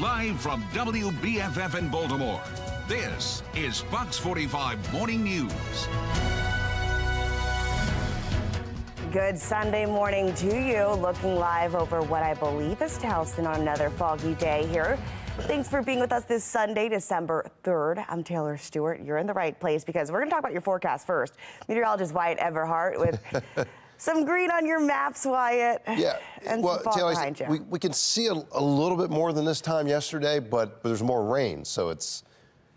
Live from WBFF in Baltimore, this is Fox 45 Morning News. Good Sunday morning to you. Looking live over what I believe is Towson on another foggy day here. Thanks for being with us this Sunday, December 3rd. I'm Taylor Stewart. You're in the right place because we're going to talk about your forecast first. Meteorologist Wyatt Everhart with some green on your maps, Wyatt. Yeah, and well, some fog Taylor, behind you. we can see a little bit more than this time yesterday, but there's more rain, so it's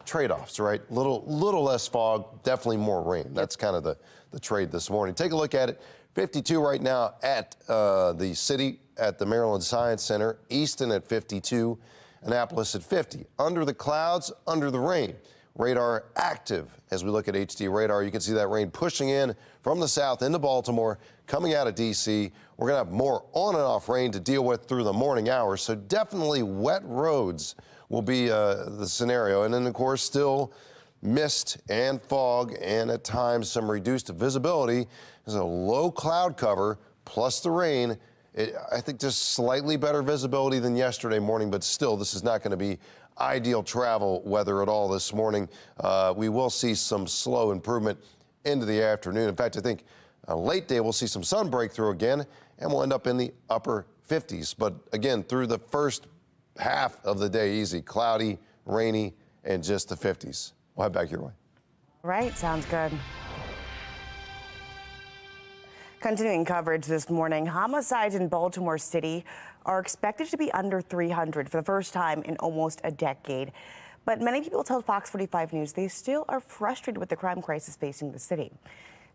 trade-offs, right? Little less fog, definitely more rain. That's kind of the trade this morning. Take a look at it. 52 right now at the city, at the Maryland Science Center. Easton at 52, Annapolis at 50. Under the clouds, under the rain. Radar active. As we look at HD radar, you can see that rain pushing in from the south into Baltimore, coming out of D.C. We're going to have more on and off rain to deal with through the morning hours, so definitely wet roads will be the scenario. And then, of course, still mist and fog and at times some reduced visibility. There's a low cloud cover plus the rain. I think just slightly better visibility than yesterday morning, but still this is not going to be ideal travel weather at all this morning. We will see some slow improvement into the afternoon. In fact, I think late day we'll see some sun breakthrough again and we'll end up in the upper 50s. But again, through the first half of the day, easy, cloudy, rainy, and just the 50s. We'll head back your way. Right, sounds good. Continuing coverage this morning, homicides in Baltimore City are expected to be under 300 for the first time in almost a decade. But many people tell Fox 45 News they still are frustrated with the crime crisis facing the city.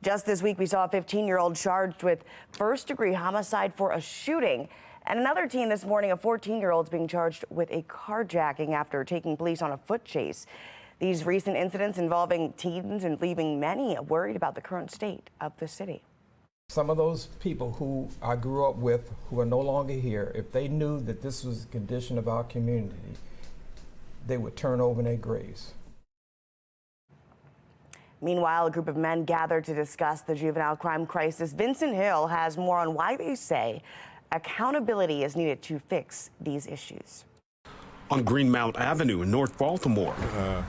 Just this week, we saw a 15-year-old charged with first-degree homicide for a shooting. And another teen this morning, a 14-year-old, is being charged with a carjacking after taking police on a foot chase. These recent incidents involving teens and leaving many worried about the current state of the city. Some of those people who I grew up with, who are no longer here, if they knew that this was the condition of our community, they would turn over in their graves. Meanwhile, a group of men gathered to discuss the juvenile crime crisis. Vincent Hill has more on why they say accountability is needed to fix these issues. On Greenmount Avenue in North Baltimore.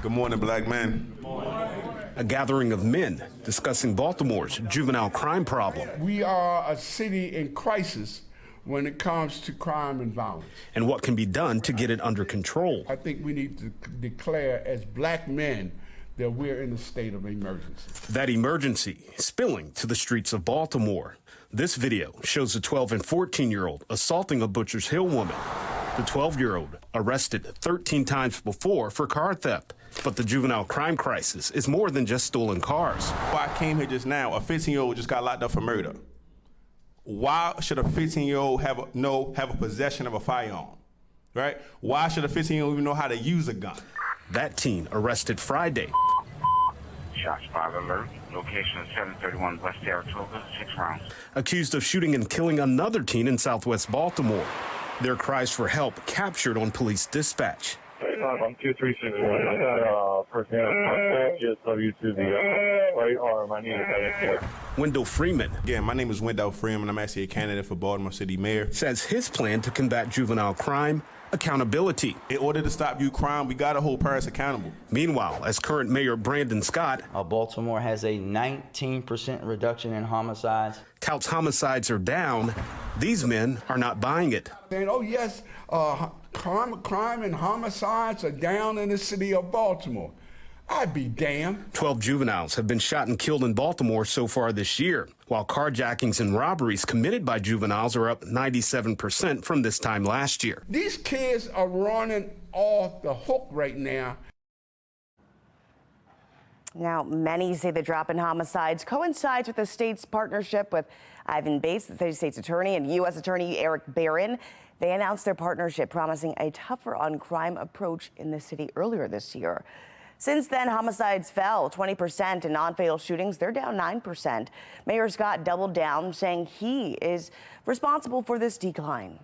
Good morning, black men. Good morning. A gathering of men discussing Baltimore's juvenile crime problem. We are a city in crisis when it comes to crime and violence. And what can be done to get it under control. I think we need to declare as black men that we're in a state of emergency. That emergency spilling to the streets of Baltimore. This video shows a 12 and 14-year-old assaulting a Butcher's Hill woman. The 12-year-old arrested 13 times before for car theft. But the juvenile crime crisis is more than just stolen cars. I came here just now, a 15-year-old just got locked up for murder. Why should a 15-year-old have a possession of a firearm, right? Why should a 15-year-old even know how to use a gun? That teen arrested Friday. Shots 5 alert. Location 731 West Saratoga, 6 rounds. Accused of shooting and killing another teen in Southwest Baltimore. Their cries for help captured on police dispatch. I'm 2361. I got a person PSW to the right arm. I need a Wendell Freeman. Yeah, my name is Wendell Freeman. I'm actually a candidate for Baltimore City Mayor. Says his plan to combat juvenile crime, accountability. In order to stop youth crime, we got to hold parents accountable. Meanwhile, as current Mayor Brandon Scott, Baltimore has a 19% reduction in homicides. Touts homicides are down. These men are not buying it. Saying, oh yes, crime and homicides are down in the city of Baltimore. I'd be damned. 12 juveniles have been shot and killed in Baltimore so far this year, while carjackings and robberies committed by juveniles are up 97% from this time last year. These kids are running off the hook right now. Now, many say the drop in homicides coincides with the state's partnership with Ivan Bates, the state's attorney, and U.S. Attorney Eric Barron. They announced their partnership, promising a tougher on crime approach in the city earlier this year. Since then, homicides fell 20% and non-fatal shootings, they're down 9%. Mayor Scott doubled down, saying he is responsible for this decline.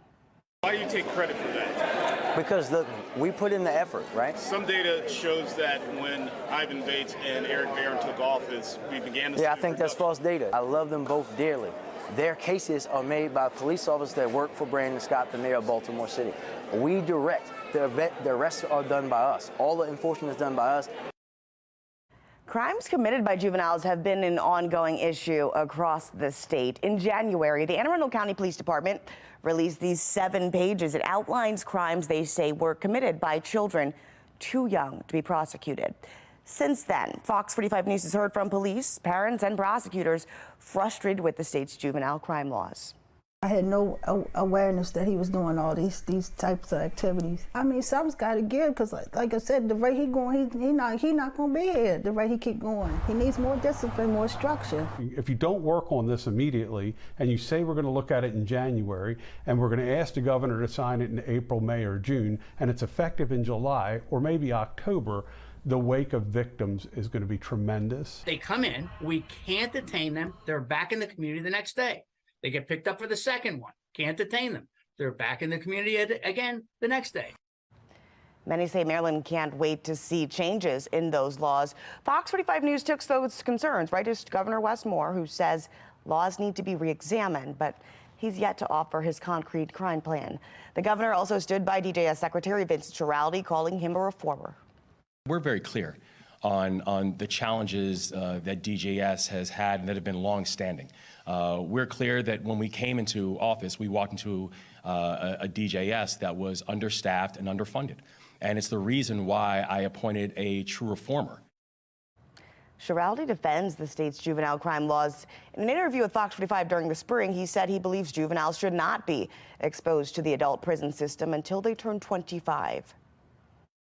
Why do you take credit for that? Because we put in the effort, right? Some data shows that when Ivan Bates and Eric Barron took office, we began to see I think that's false data. I love them both dearly. Their cases are made by police officers that work for Brandon Scott, the mayor of Baltimore City. We direct. The arrests are done by us. All the enforcement is done by us. Crimes committed by juveniles have been an ongoing issue across the state. In January, the Anne Arundel County Police Department released these 7 pages. It outlines crimes they say were committed by children too young to be prosecuted. Since then, Fox 45 News has heard from police, parents, and prosecutors frustrated with the state's juvenile crime laws. I had no awareness that he was doing all these types of activities. I mean, something's got to give, because like I said, the rate he going, he not going to be here. The rate he keep going, he needs more discipline, more structure. If you don't work on this immediately, and you say we're going to look at it in January, and we're going to ask the governor to sign it in April, May, or June, and it's effective in July or maybe October, the wake of victims is going to be tremendous. They come in, we can't detain them. They're back in the community the next day. They get picked up for the second one. Can't detain them. They're back in the community again the next day. Many say Maryland can't wait to see changes in those laws. Fox 45 News took those concerns right to Governor Wes Moore, who says laws need to be re-examined, but he's yet to offer his concrete crime plan. The governor also stood by DJS Secretary Vincent Schiraldi, calling him a reformer. We're very clear on the challenges that DJS has had and that have been long-standing. We're clear that when we came into office, we walked into a DJS that was understaffed and underfunded. And it's the reason why I appointed a true reformer. Schiraldi defends the state's juvenile crime laws. In an interview with Fox 45 during the spring, he said he believes juveniles should not be exposed to the adult prison system until they turn 25.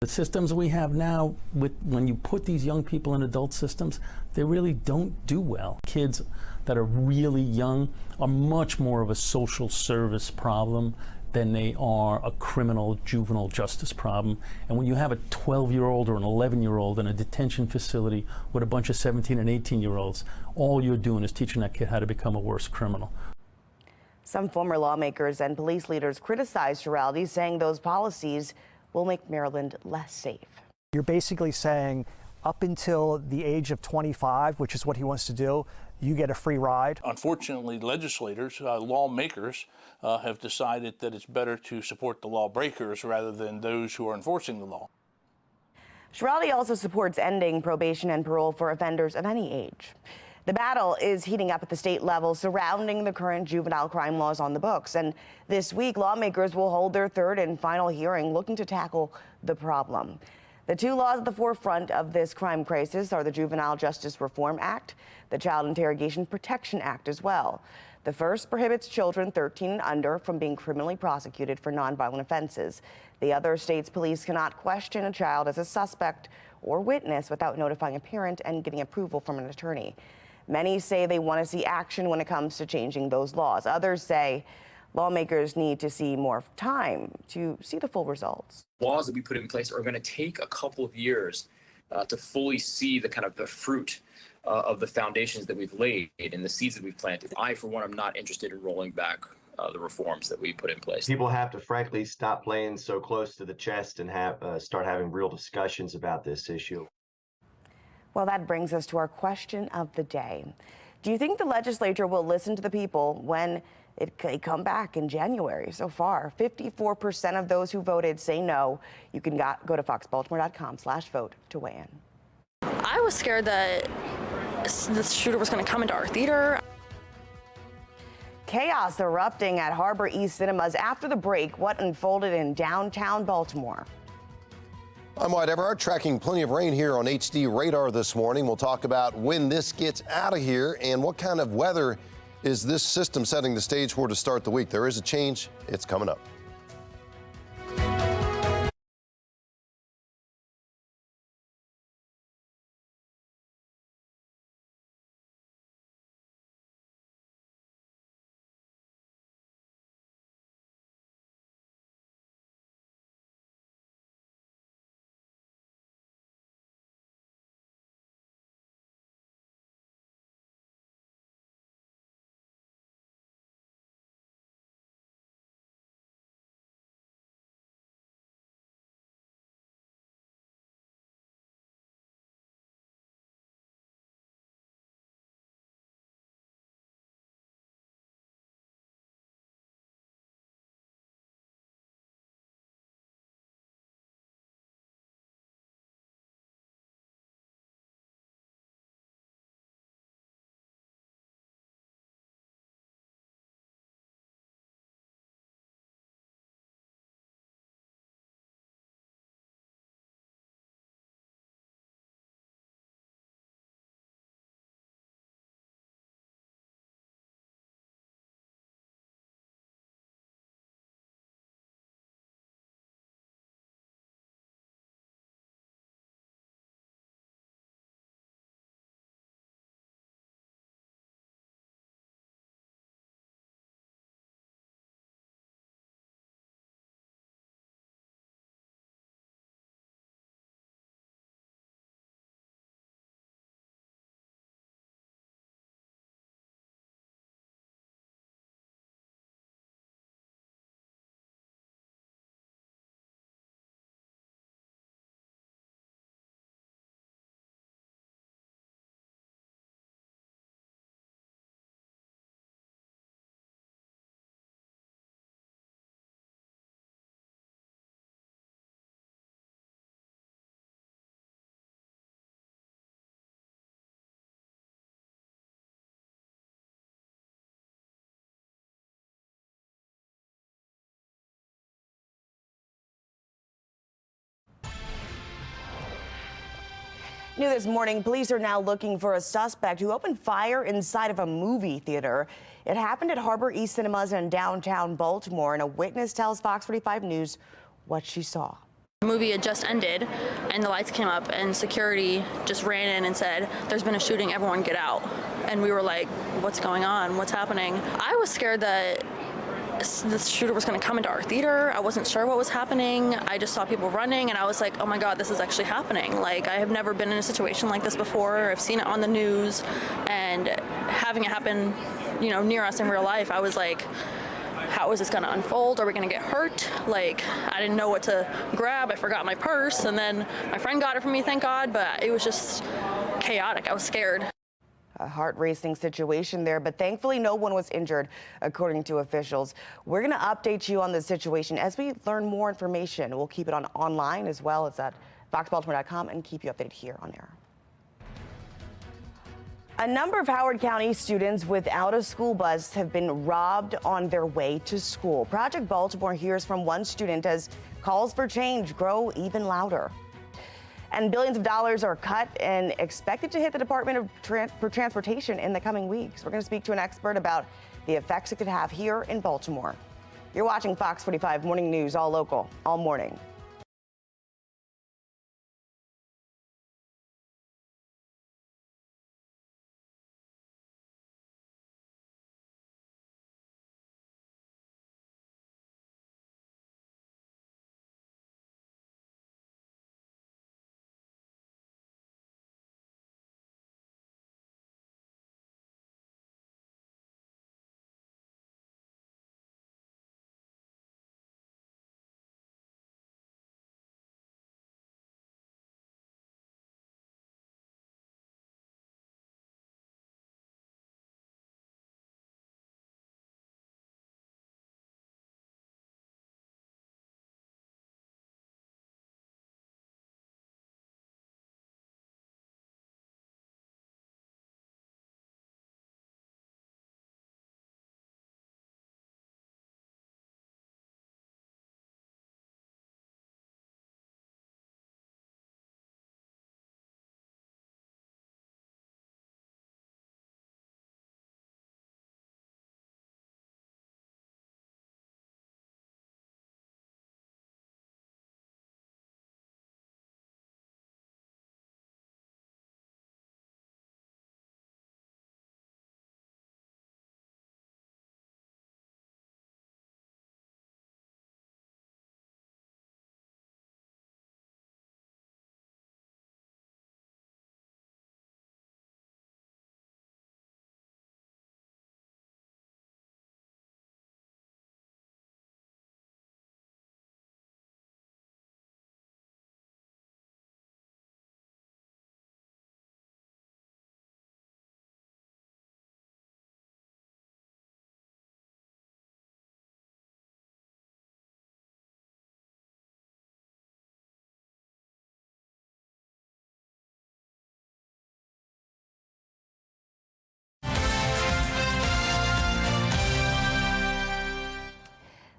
The systems we have now, when you put these young people in adult systems, they really don't do well. Kids that are really young are much more of a social service problem than they are a criminal juvenile justice problem. And when you have a 12-year-old or an 11-year-old in a detention facility with a bunch of 17 and 18-year-olds, all you're doing is teaching that kid how to become a worse criminal. Some former lawmakers and police leaders criticized Schiraldi, saying those policies will make Maryland less safe. You're basically saying up until the age of 25, which is what he wants to do, you get a free ride. Unfortunately, legislators, lawmakers, have decided that it's better to support the lawbreakers rather than those who are enforcing the law. Schiraldi also supports ending probation and parole for offenders of any age. The battle is heating up at the state level surrounding the current juvenile crime laws on the books. And this week, lawmakers will hold their third and final hearing looking to tackle the problem. The 2 laws at the forefront of this crime crisis are the Juvenile Justice Reform Act, the Child Interrogation Protection Act as well. The first prohibits children 13 and under from being criminally prosecuted for nonviolent offenses. The other states police cannot question a child as a suspect or witness without notifying a parent and getting approval from an attorney. Many say they want to see action when it comes to changing those laws. Others say lawmakers need to see more time to see the full results. Laws that we put in place are going to take a couple of years to fully see the fruit of the foundations that we've laid and the seeds that we've planted. I, for one, am not interested in rolling back the reforms that we put in place. People have to, frankly, stop playing so close to the chest and start having real discussions about this issue. Well, that brings us to our question of the day. Do you think the legislature will listen to the people when they come back in January? So far, 54% of those who voted say no. You can go to foxbaltimore.com/vote to weigh in. I was scared that the shooter was going to come into our theater. Chaos erupting at Harbor East Cinemas after the break. What unfolded in downtown Baltimore? I'm Wyatt Everhart, tracking plenty of rain here on HD radar this morning. We'll talk about when this gets out of here and what kind of weather is this system setting the stage for to start the week. There is a change. It's coming up. New this morning, police are now looking for a suspect who opened fire inside of a movie theater. It happened at Harbor East Cinemas in downtown Baltimore, and a witness tells Fox 45 News what she saw. The movie had just ended and the lights came up and security just ran in and said, "There's been a shooting, everyone get out." And we were like, what's going on? What's happening? I was scared that the shooter was going to come into our theater. I wasn't sure what was happening. I just saw people running and I was like, oh my God, this is actually happening. Like, I have never been in a situation like this before. I've seen it on the news, and having it happen, you know, near us in real life, I was like, how is this going to unfold? Are we going to get hurt? Like, I didn't know what to grab. I forgot my purse, and then my friend got it for me, thank God, but it was just chaotic. I was scared. A heart-racing situation there, but thankfully no one was injured, according to officials. We're going to update you on the situation as we learn more information. We'll keep it on online as well as at foxbaltimore.com and keep you updated here on air. A number of Howard County students without a school bus have been robbed on their way to school. Project Baltimore hears from one student as calls for change grow even louder. And billions of dollars are cut and expected to hit the Department of Transportation in the coming weeks. We're going to speak to an expert about the effects it could have here in Baltimore. You're watching Fox 45 Morning News, all local, all morning.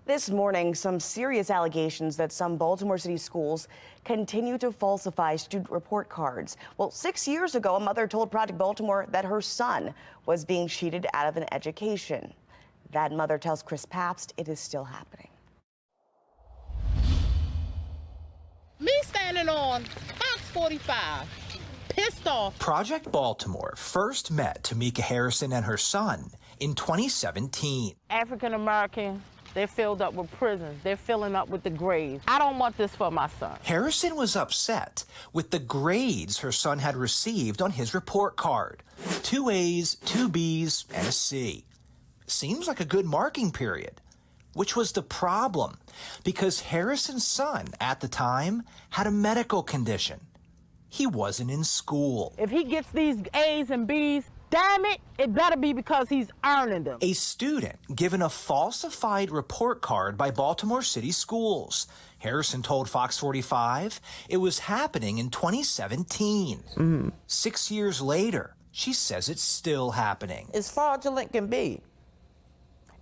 This morning, some serious allegations that some Baltimore City schools continue to falsify student report cards. Well, 6 years ago, a mother told Project Baltimore that her son was being cheated out of an education. That mother tells Chris Pabst it is still happening. Me standing on Fox 45, pissed off. Project Baltimore first met Tamika Harrison and her son in 2017. African American, they're filled up with prisons. They're filling up with the grades. I don't want this for my son. Harrison was upset with the grades her son had received on his report card. 2 A's, 2 B's, and a C. Seems like a good marking period. Which was the problem, because Harrison's son at the time had a medical condition. He wasn't in school. If he gets these A's and B's, damn it, it better be because he's earning them. A student given a falsified report card by Baltimore City schools. Harrison told Fox 45 it was happening in 2017. 6 years later, she says it's still happening. As fraudulent can be.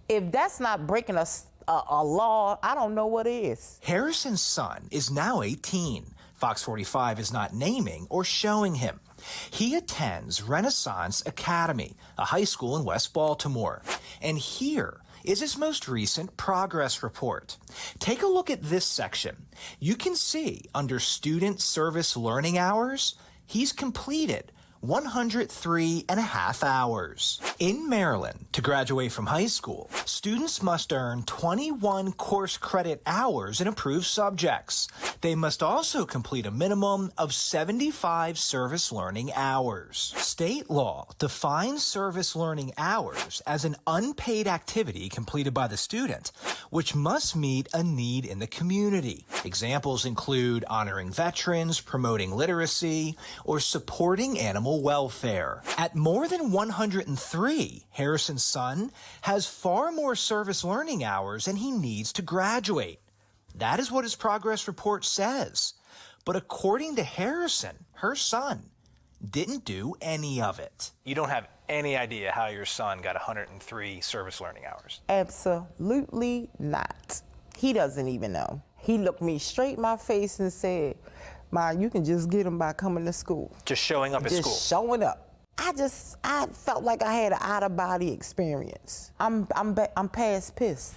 If that's not breaking a law, I don't know what is. Harrison's son is now 18, Fox 45 is not naming or showing him. He attends Renaissance Academy, a high school in West Baltimore. And here is his most recent progress report. Take a look at this section. You can see under Student Service Learning Hours, he's completed 103.5 hours. In Maryland, to graduate from high school, students must earn 21 course credit hours in approved subjects. They must also complete a minimum of 75 service learning hours. State law defines service learning hours as an unpaid activity completed by the student, which must meet a need in the community. Examples include honoring veterans, promoting literacy, or supporting animal welfare. At more than 103, Harrison's son has far more service learning hours than he needs to graduate. That is what his progress report says. But according to Harrison, her son didn't do any of it. You don't have any idea how your son got 103 service learning hours? Absolutely not. He doesn't even know. He looked me straight in my face and said, Ma, you can just get him by coming to school. Just showing up at school? Just showing up. I felt like I had an out-of-body experience. I'm past pissed.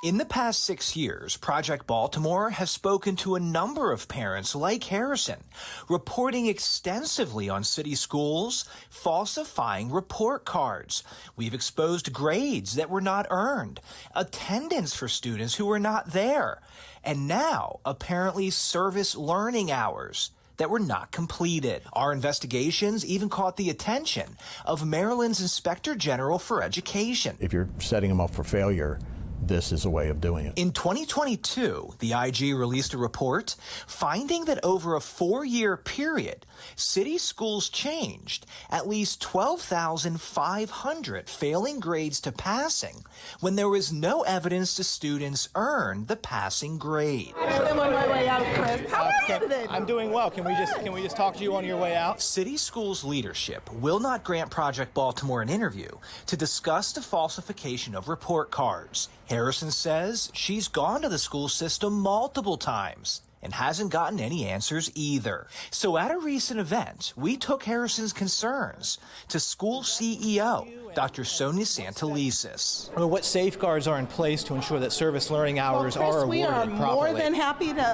In the past 6 years, Project Baltimore has spoken to a number of parents like Harrison, reporting extensively on city schools falsifying report cards. We've exposed grades that were not earned, attendance for students who were not there, and now apparently service learning hours that were not completed. Our investigations even caught the attention of Maryland's Inspector General for Education. If you're setting them up for failure, this is a way of doing it. In 2022, the IG released a report finding that over a 4-year period, city schools changed at least 12,500 failing grades to passing when there was no evidence the students earned the passing grade. I'm on my way out, Chris. How are you today? I'm doing well. Can we just talk to you on your way out? City schools leadership will not grant Project Baltimore an interview to discuss the falsification of report cards. Harrison says she's gone to the school system multiple times and hasn't gotten any answers either. So at a recent event, we took Harrison's concerns to school CEO, Dr. Sonia Santelises. What safeguards are in place to ensure that service learning hours are awarded properly? We are more than happy to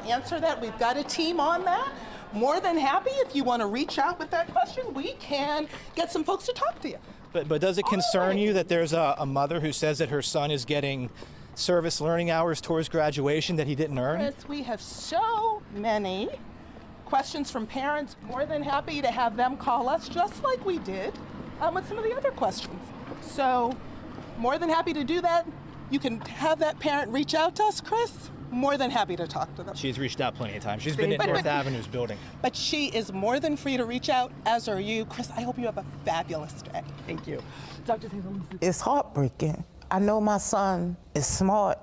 answer that. We've got a team on that. More than happy. If you want to reach out with that question, we can get some folks to talk to you. But does it concern you that there's a mother who says that her son is getting service learning hours towards graduation that he didn't earn? Chris, we have so many questions from parents. More than happy to have them call us, just like we did with some of the other questions. So more than happy to do that. You can have that parent reach out to us, Chris. More than happy to talk to them. She's reached out plenty of times. She's been at North Avenue's building. But she is more than free to reach out, as are you. Chris, I hope you have a fabulous day. Thank you. Dr. Taylor. It's heartbreaking. I know my son is smart.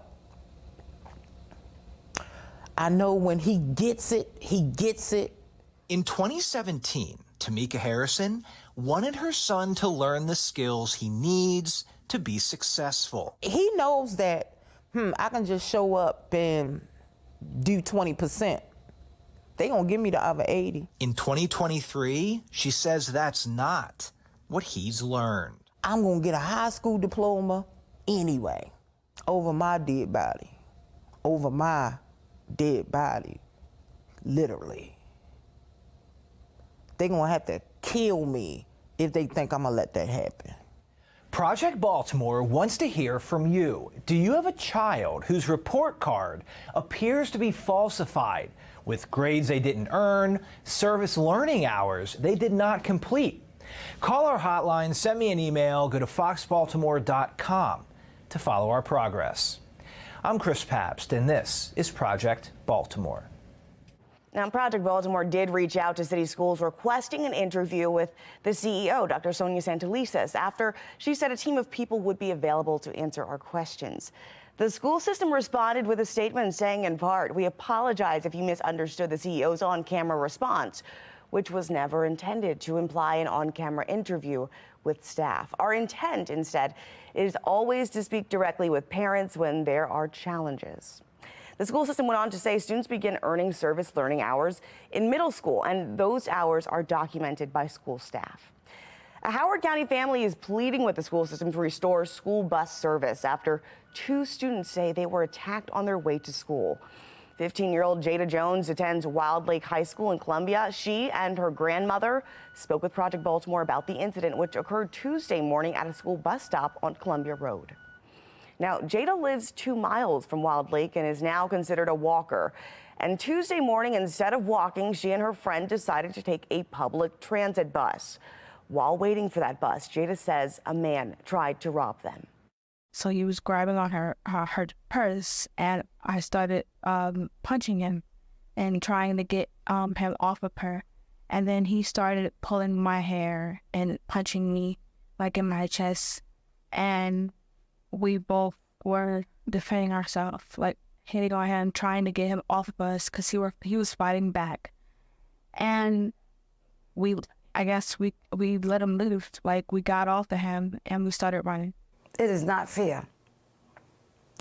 I know when he gets it, he gets it. In 2017, Tamika Harrison wanted her son to learn the skills he needs to be successful. He knows that I can just show up and do 20%. They gonna give me the other 80. In 2023, she says that's not what he's learned. I'm gonna get a high school diploma anyway, over my dead body. Over my dead body, literally. They gonna have to kill me if they think I'm gonna let that happen. Project Baltimore wants to hear from you. Do you have a child whose report card appears to be falsified with grades they didn't earn, service learning hours they did not complete? Call our hotline, send me an email, go to foxbaltimore.com to follow our progress. I'm Chris Pabst, and this is Project Baltimore. Now, Project Baltimore did reach out to city schools requesting an interview with the CEO, Dr. Sonia Santelises, after she said a team of people would be available to answer our questions. The school system responded with a statement saying, in part, "We apologize if you misunderstood the CEO's on-camera response, which was never intended to imply an on-camera interview with staff. Our intent, instead, is always to speak directly with parents when there are challenges." The school system went on to say students begin earning service learning hours in middle school, and those hours are documented by school staff. A Howard County family is pleading with the school system to restore school bus service after 2 students say they were attacked on their way to school. 15-year-old Jada Jones attends Wild Lake High School in Columbia. She and her grandmother spoke with Project Baltimore about the incident, which occurred Tuesday morning at a school bus stop on Columbia Road. Now, Jada lives 2 miles from Wild Lake and is now considered a walker. And Tuesday morning, instead of walking, she and her friend decided to take a public transit bus. While waiting for that bus, Jada says a man tried to rob them. So he was grabbing on her purse, and I started punching him and trying to get him off of her. And then he started pulling my hair and punching me like in my chest. And we both were defending ourselves, like hitting on him, trying to get him off of us because he was fighting back. And I guess we let him loose, like we got off of him and we started running. It is not fair.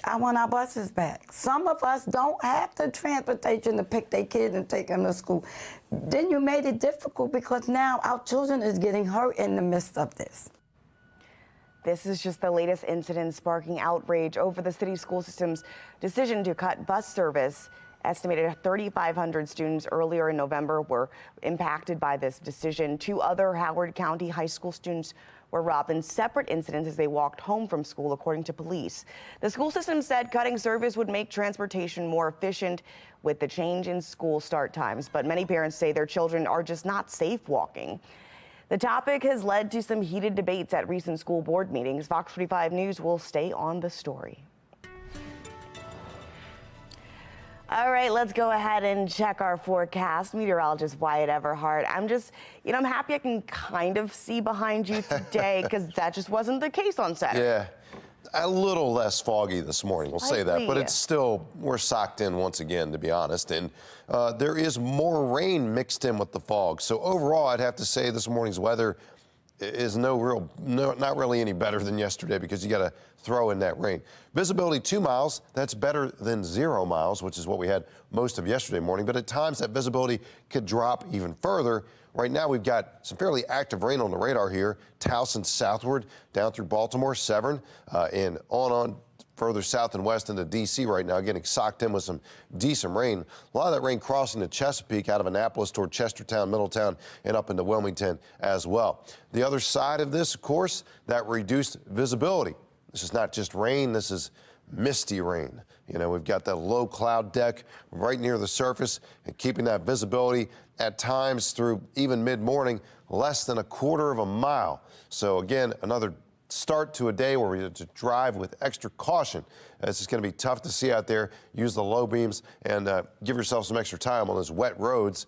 I want our buses back. Some of us don't have the transportation to pick their kids and take them to school. Then you made it difficult because now our children is getting hurt in the midst of this. This is just the latest incident sparking outrage over the city school system's decision to cut bus service. Estimated 3,500 students earlier in November were impacted by this decision. 2 other Howard County high school students were robbed in separate incidents as they walked home from school, according to police. The school system said cutting service would make transportation more efficient with the change in school start times, but many parents say their children are just not safe walking. The topic has led to some heated debates at recent school board meetings. Fox 45 News will stay on the story. All right, let's go ahead and check our forecast. Meteorologist Wyatt Everhart. I'm happy I can kind of see behind you today because that just wasn't the case on Saturday. Yeah, a little less foggy this morning, we'll say that, but it's still, we're socked in once again, to be honest, and there is more rain mixed in with the fog. So overall, I'd have to say this morning's weather is not really any better than yesterday because you got to throw in that rain. Visibility 2 miles, that's better than 0 miles, which is what we had most of yesterday morning, but at times that visibility could drop even further. Right now we've got some fairly active rain on the radar here, Towson southward down through Baltimore, Severn, and on further south and west into D.C. right now, getting socked in with some decent rain. A lot of that rain crossing to Chesapeake out of Annapolis toward Chestertown, Middletown, and up into Wilmington as well. The other side of this, of course, that reduced visibility. This is not just rain, this is misty rain. You know, we've got that low cloud deck right near the surface and keeping that visibility at times through even mid-morning less than 1/4 of a mile. So again, another start to a day where we have to drive with extra caution. It's just going to be tough to see out there. Use the low beams and give yourself some extra time on those wet roads.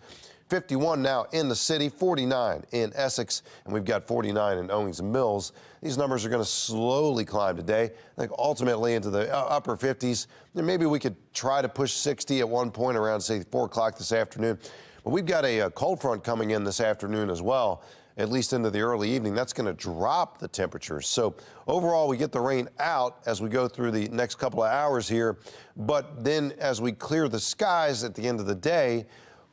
51 now in the city, 49 in Essex, and we've got 49 in Owings Mills. These numbers are going to slowly climb today, I think ultimately into the upper 50s. And maybe we could try to push 60 at one point around, say, 4 o'clock this afternoon. But we've got a cold front coming in this afternoon as well, at least into the early evening. That's going to drop the temperatures. So overall, we get the rain out as we go through the next couple of hours here. But then as we clear the skies at the end of the day,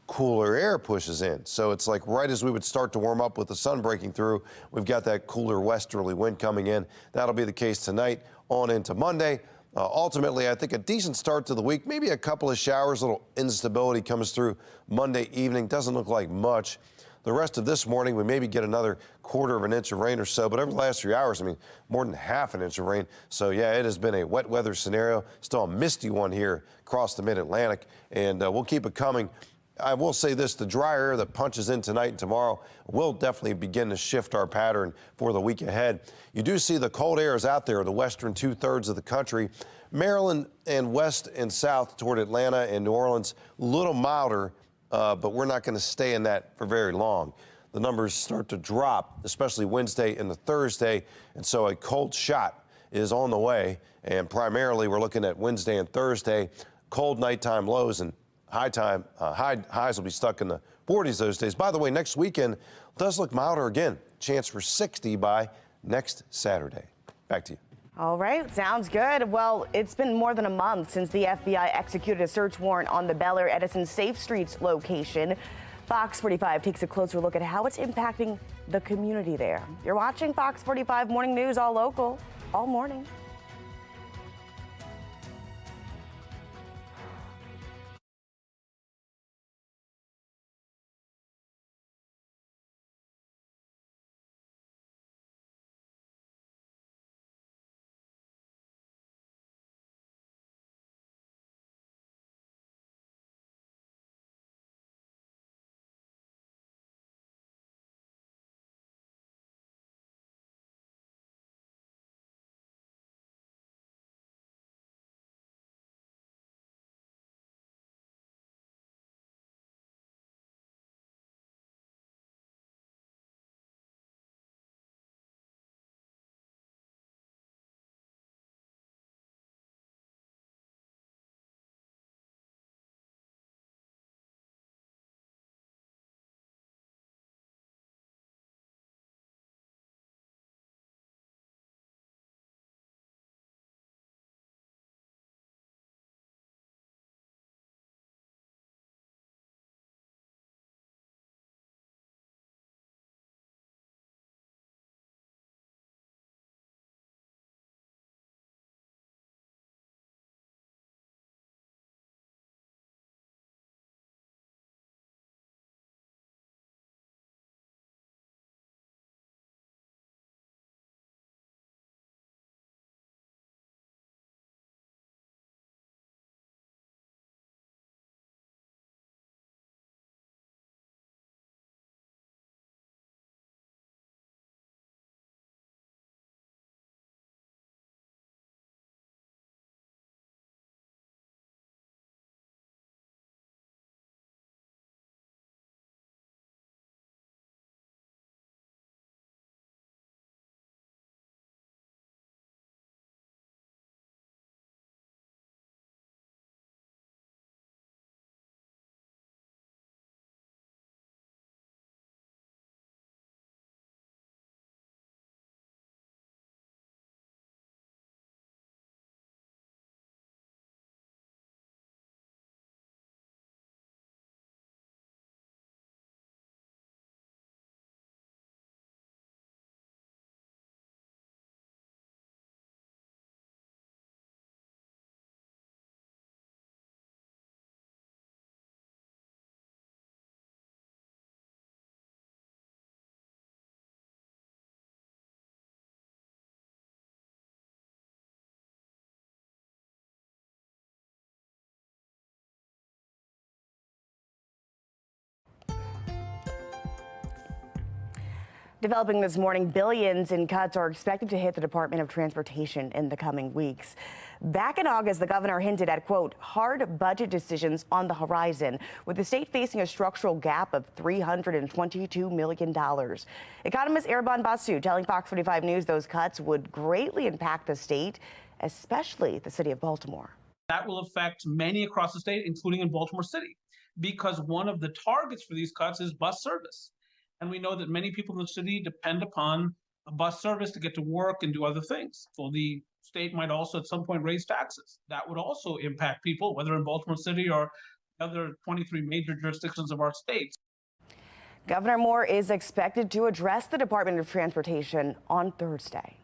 cooler air pushes in. So it's like right as we would start to warm up with the sun breaking through, we've got that cooler westerly wind coming in. That'll be the case tonight on into Monday. Ultimately, I think a decent start to the week, maybe a couple of showers, a little instability comes through Monday evening. Doesn't look like much. The rest of this morning, we maybe get another 1/4 of an inch of rain or so, but over the last 3 hours, I mean, more than 1/2 an inch of rain. So, yeah, it has been a wet weather scenario. Still a misty one here across the mid-Atlantic, and we'll keep it coming. I will say this, the dry air that punches in tonight and tomorrow will definitely begin to shift our pattern for the week ahead. You do see the cold air is out there, the western 2/3 of the country. Maryland and west and south toward Atlanta and New Orleans, a little milder, but we're not going to stay in that for very long. The numbers start to drop, especially Wednesday and the Thursday, and so a cold shot is on the way. And primarily, we're looking at Wednesday and Thursday, cold nighttime lows, and highs will be stuck in the 40s those days. By the way, next weekend does look milder again. Chance for 60 by next Saturday. Back to you. All right, sounds good. Well, it's been more than a month since the FBI executed a search warrant on the Bel Air Edison Safe Streets location. Fox 45 takes a closer look at how it's impacting the community there. You're watching Fox 45 Morning News, all local, all morning. Developing this morning, billions in cuts are expected to hit the Department of Transportation in the coming weeks. Back in August, the governor hinted at, quote, hard budget decisions on the horizon, with the state facing a structural gap of $322 million. Economist Erban Basu telling Fox 45 News those cuts would greatly impact the state, especially the city of Baltimore. That will affect many across the state, including in Baltimore City, because one of the targets for these cuts is bus service. And we know that many people in the city depend upon a bus service to get to work and do other things. So the state might also at some point raise taxes. That would also impact people, whether in Baltimore City or other 23 major jurisdictions of our state. Governor Moore is expected to address the Department of Transportation on Thursday.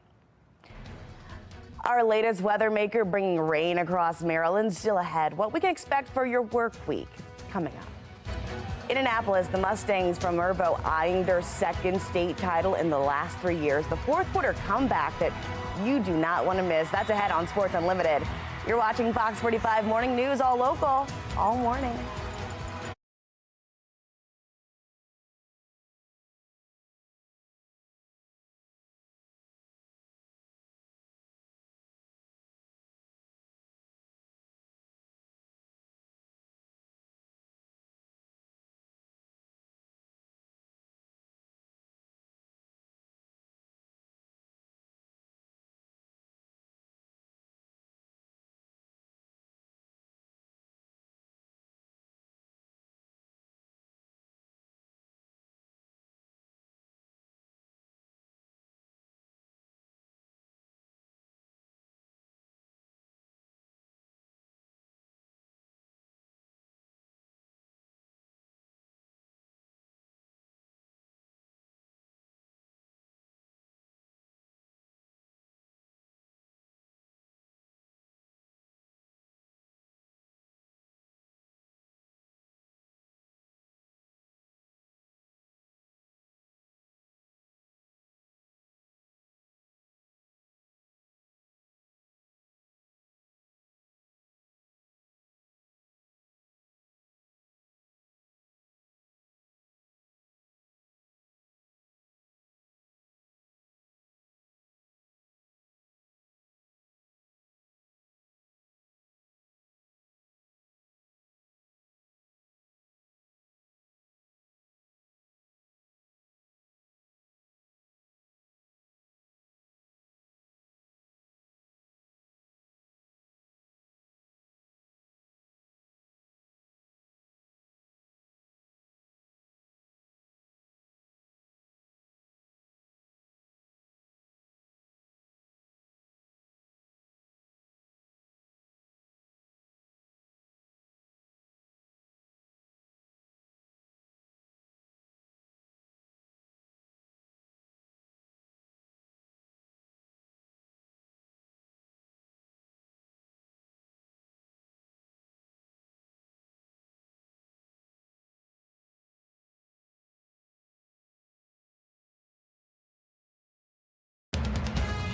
Our latest weather maker bringing rain across Maryland still ahead. What we can expect for your work week coming up. In Annapolis, the Mustangs from Irvo eyeing their second state title in the last 3 years. The fourth quarter comeback that you do not want to miss. That's ahead on Sports Unlimited. You're watching Fox 45 Morning News, all local, all morning.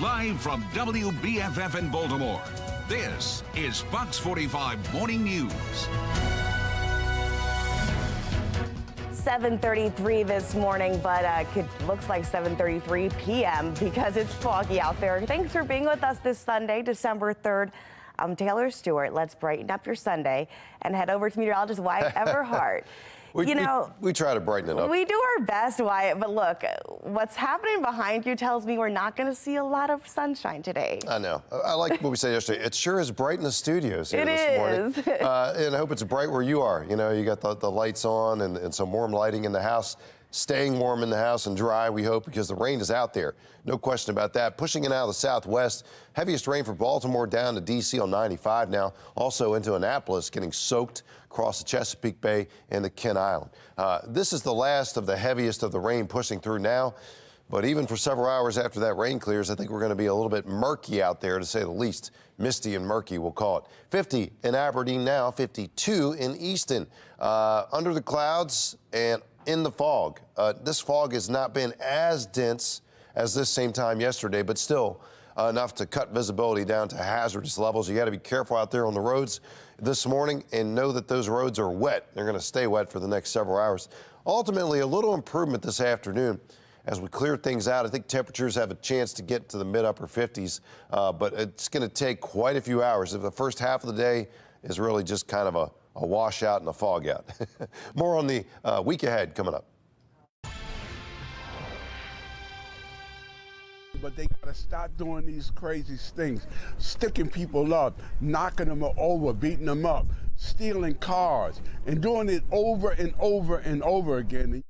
Live from WBFF in Baltimore, this is Fox 45 Morning News. 7:33 this morning, but it looks like 7:33 p.m. because it's foggy out there. Thanks for being with us this Sunday, December 3rd. I'm Taylor Stewart. Let's brighten up your Sunday and head over to meteorologist Wyatt Everhart. We try to brighten it up. We do our best, Wyatt, but look, what's happening behind you tells me we're not going to see a lot of sunshine today. I know. I like what we said yesterday. It sure is bright in the studios here this morning. And I hope it's bright where you are. You know, you got the lights on and some warm lighting in the house. Staying warm in the house and dry, we hope, because the rain is out there. No question about that. Pushing in out of the southwest. Heaviest rain for Baltimore down to D.C. on 95 now. Also into Annapolis, getting soaked across the Chesapeake Bay and the Kent Island. This is the last of the heaviest of the rain pushing through now. But even for several hours after that rain clears, I think we're going to be a little bit murky out there, to say the least. Misty and murky, we'll call it. 50 in Aberdeen now, 52 in Easton. Under the clouds and in the fog. This fog has not been as dense as this same time yesterday, but still enough to cut visibility down to hazardous levels. You got to be careful out there on the roads this morning and know that those roads are wet. They're going to stay wet for the next several hours. Ultimately, a little improvement this afternoon as we clear things out. I think temperatures have a chance to get to the mid-upper 50s, but it's going to take quite a few hours. If the first half of the day is really just kind of a washout and a fog out. More on the week ahead coming up. But they gotta stop doing these crazy things, sticking people up, knocking them over, beating them up, stealing cars, and doing it over and over and over again.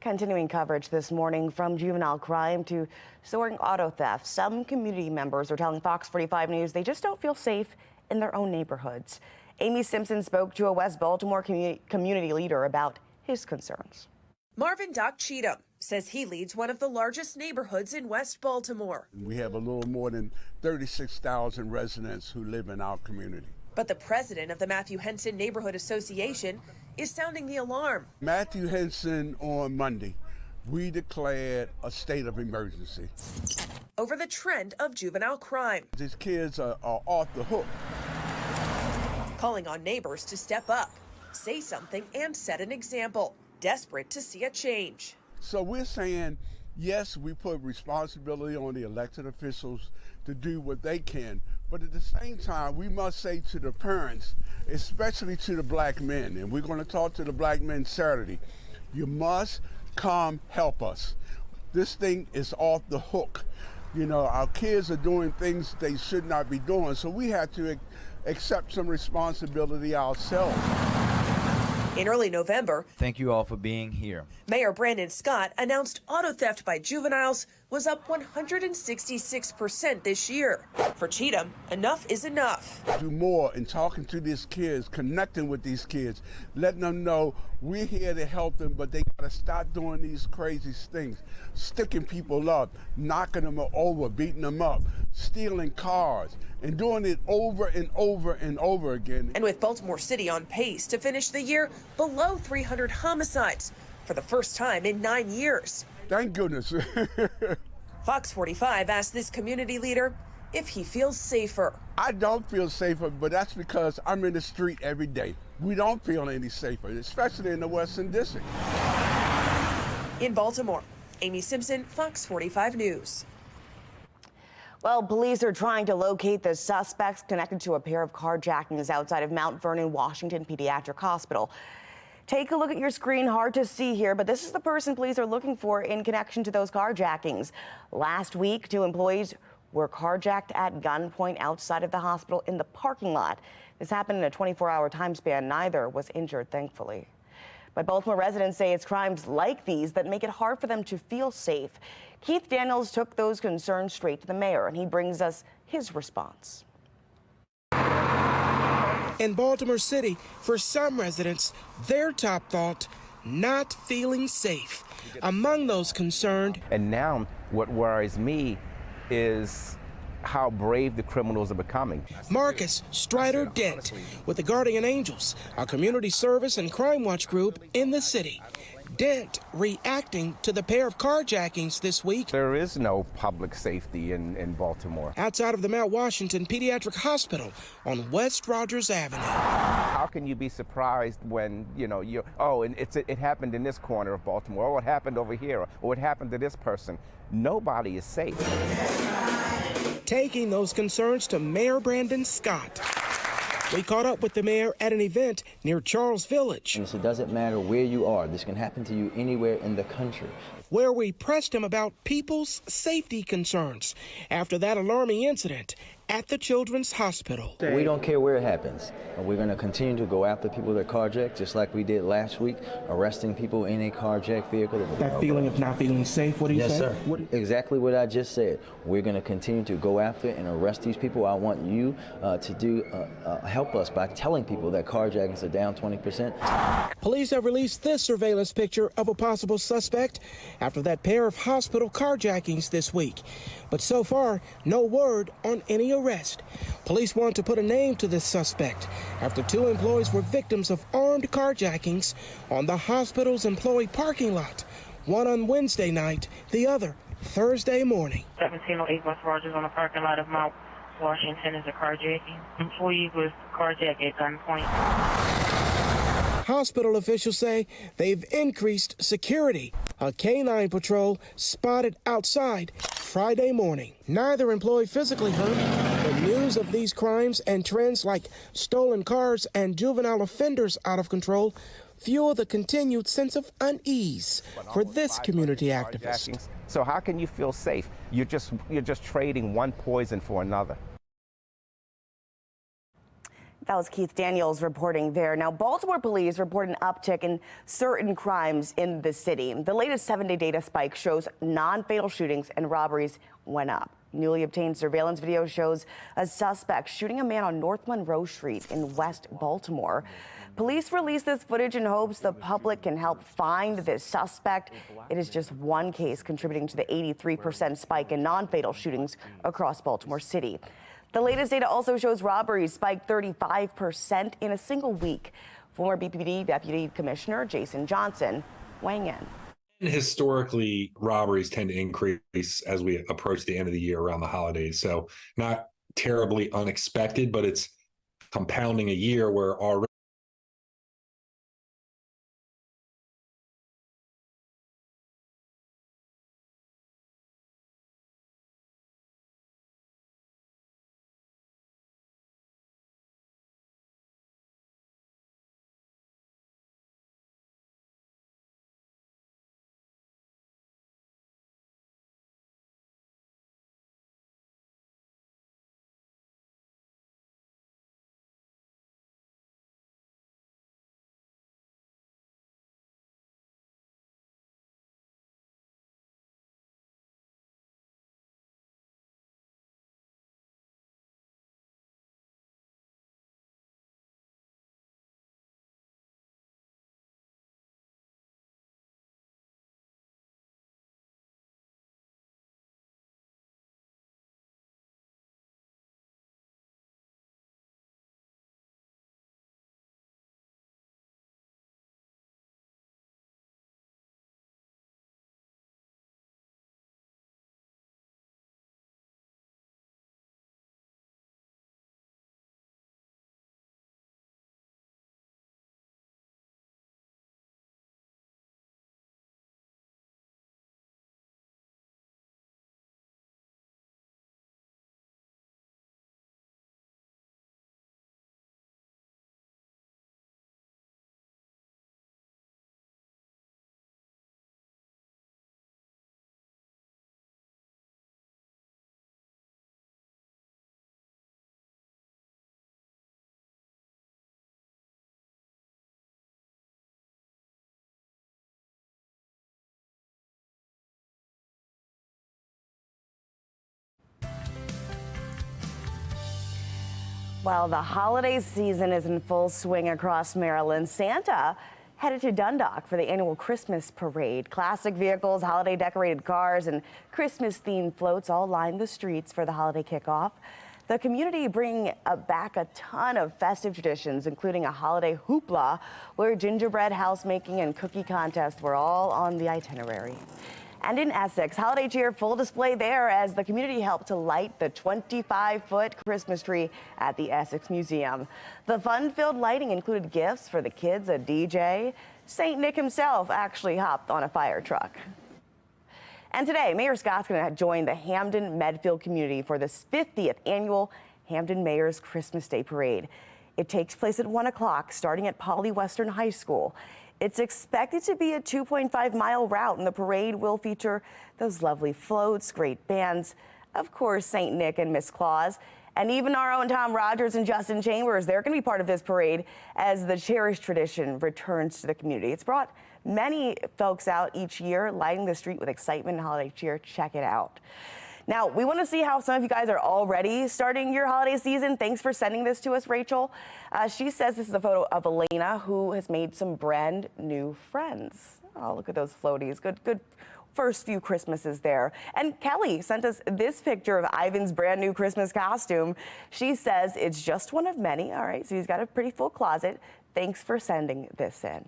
Continuing coverage this morning, from juvenile crime to soaring auto theft. Some community members are telling Fox 45 News they just don't feel safe in their own neighborhoods. Amy Simpson spoke to a West Baltimore community leader about his concerns. Marvin Doc Cheatham says he leads one of the largest neighborhoods in West Baltimore. We have a little more than 36,000 residents who live in our community. But the president of the Matthew Henson Neighborhood Association is sounding the alarm. Matthew Henson, on Monday, we declared a state of emergency over the trend of juvenile crime. These kids are off the hook. Calling on neighbors to step up, say something, and set an example, desperate to see a change. So we're saying, yes, we put responsibility on the elected officials to do what they can, but at the same time, we must say to the parents, especially to the black men, and we're going to talk to the black men Saturday, you must come help us. This thing is off the hook. You know, our kids are doing things they should not be doing, so we have to accept some responsibility ourselves. In early November, thank you all for being here. Mayor Brandon Scott announced auto theft by juveniles was up 166% this year. For Cheatham, enough is enough. Do more in talking to these kids, connecting with these kids, letting them know we're here to help them, but they gotta stop doing these crazy things, sticking people up, knocking them over, beating them up, stealing cars, and doing it over and over and over again. And with Baltimore City on pace to finish the year below 300 homicides for the first time in 9 years. Thank goodness. Fox 45 asked this community leader if he feels safer. I don't feel safer, but that's because I'm in the street every day. We don't feel any safer, especially in the Western District. In Baltimore, Amy Simpson, Fox 45 News. Well, police are trying to locate the suspects connected to a pair of carjackings outside of Mount Vernon, Washington Pediatric Hospital. Take a look at your screen. Hard to see here, but this is the person police are looking for in connection to those carjackings. Last week, 2 employees were carjacked at gunpoint outside of the hospital in the parking lot. This happened in a 24-hour time span. Neither was injured, thankfully. But Baltimore residents say it's crimes like these that make it hard for them to feel safe. Keith Daniels took those concerns straight to the mayor, and he brings us his response. In Baltimore City, for some residents, their top thought, not feeling safe. Among those concerned. And now what worries me is how brave the criminals are becoming. Marcus Strider Dent with the Guardian Angels, a community service and crime watch group in the city. Dent reacting to the pair of carjackings this week. There is no public safety in Baltimore. Outside of the Mount Washington Pediatric Hospital on West Rogers Avenue. How can you be surprised when, and it happened in this corner of Baltimore, or it happened over here, or it happened to this person? Nobody is safe. Taking those concerns to Mayor Brandon Scott. We caught up with the mayor at an event near Charles Village. It doesn't matter where you are. This can happen to you anywhere in the country. Where we pressed him about people's safety concerns after that alarming incident at the Children's Hospital. We don't care where it happens. We're going to continue to go after people that carjack, just like we did last week, arresting people in a carjacked vehicle. That feeling of not feeling safe, what do you say? Yes, sir. Exactly what I just said. We're going to continue to go after and arrest these people. I want you to help us by telling people that carjackings are down 20%. Police have released this surveillance picture of a possible suspect after that pair of hospital carjackings this week. But so far, no word on any arrest. Police want to put a name to this suspect after 2 employees were victims of armed carjackings on the hospital's employee parking lot. One on Wednesday night, the other Thursday morning. 1708 West Rogers on the parking lot of Mount Washington is a carjacking. Employee was carjacked at gunpoint. Hospital officials say they've increased security. A canine patrol spotted outside Friday morning. Neither employee physically hurt. The news of these crimes and trends like stolen cars and juvenile offenders out of control fuel the continued sense of unease for this community activist. So how can you feel safe? You're just trading one poison for another. That was Keith Daniels reporting there. Now, Baltimore police report an uptick in certain crimes in the city. The latest 7-day data spike shows non-fatal shootings and robberies went up. Newly obtained surveillance video shows a suspect shooting a man on North Monroe Street in West Baltimore. Police released this footage in hopes the public can help find this suspect. It is just one case contributing to the 83% spike in non-fatal shootings across Baltimore City. The latest data also shows robberies spiked 35% in a single week. Former BPD Deputy Commissioner Jason Johnson weighing in. Historically, robberies tend to increase as we approach the end of the year around the holidays. So not terribly unexpected, but it's compounding a year where already While the holiday season is in full swing across Maryland, Santa headed to Dundalk for the annual Christmas parade. Classic vehicles, holiday decorated cars, and Christmas themed floats all line the streets for the holiday kickoff. The community bringing back a ton of festive traditions, including a holiday hoopla, where gingerbread house making and cookie contests were all on the itinerary. And in Essex, holiday cheer full display there as the community helped to light the 25-foot Christmas tree at the Essex Museum. The fun-filled lighting included gifts for the kids, a DJ. St. Nick himself actually hopped on a fire truck. And today, Mayor Scott's going to join the Hamden Medfield community for the 50th annual Hamden Mayor's Christmas Day Parade. It takes place at 1 o'clock, starting at Poly Western High School. It's expected to be a 2.5-mile route, and the parade will feature those lovely floats, great bands, of course, St. Nick and Miss Claus, and even our own Tom Rogers and Justin Chambers. They're going to be part of this parade as the cherished tradition returns to the community. It's brought many folks out each year, lighting the street with excitement and holiday cheer. Check it out. Now, we want to see how some of you guys are already starting your holiday season. Thanks for sending this to us, Rachel. She says this is a photo of Elena, who has made some brand new friends. Oh, look at those floaties. Good first few Christmases there. And Kelly sent us this picture of Ivan's brand new Christmas costume. She says it's just one of many. All right, so he's got a pretty full closet. Thanks for sending this in.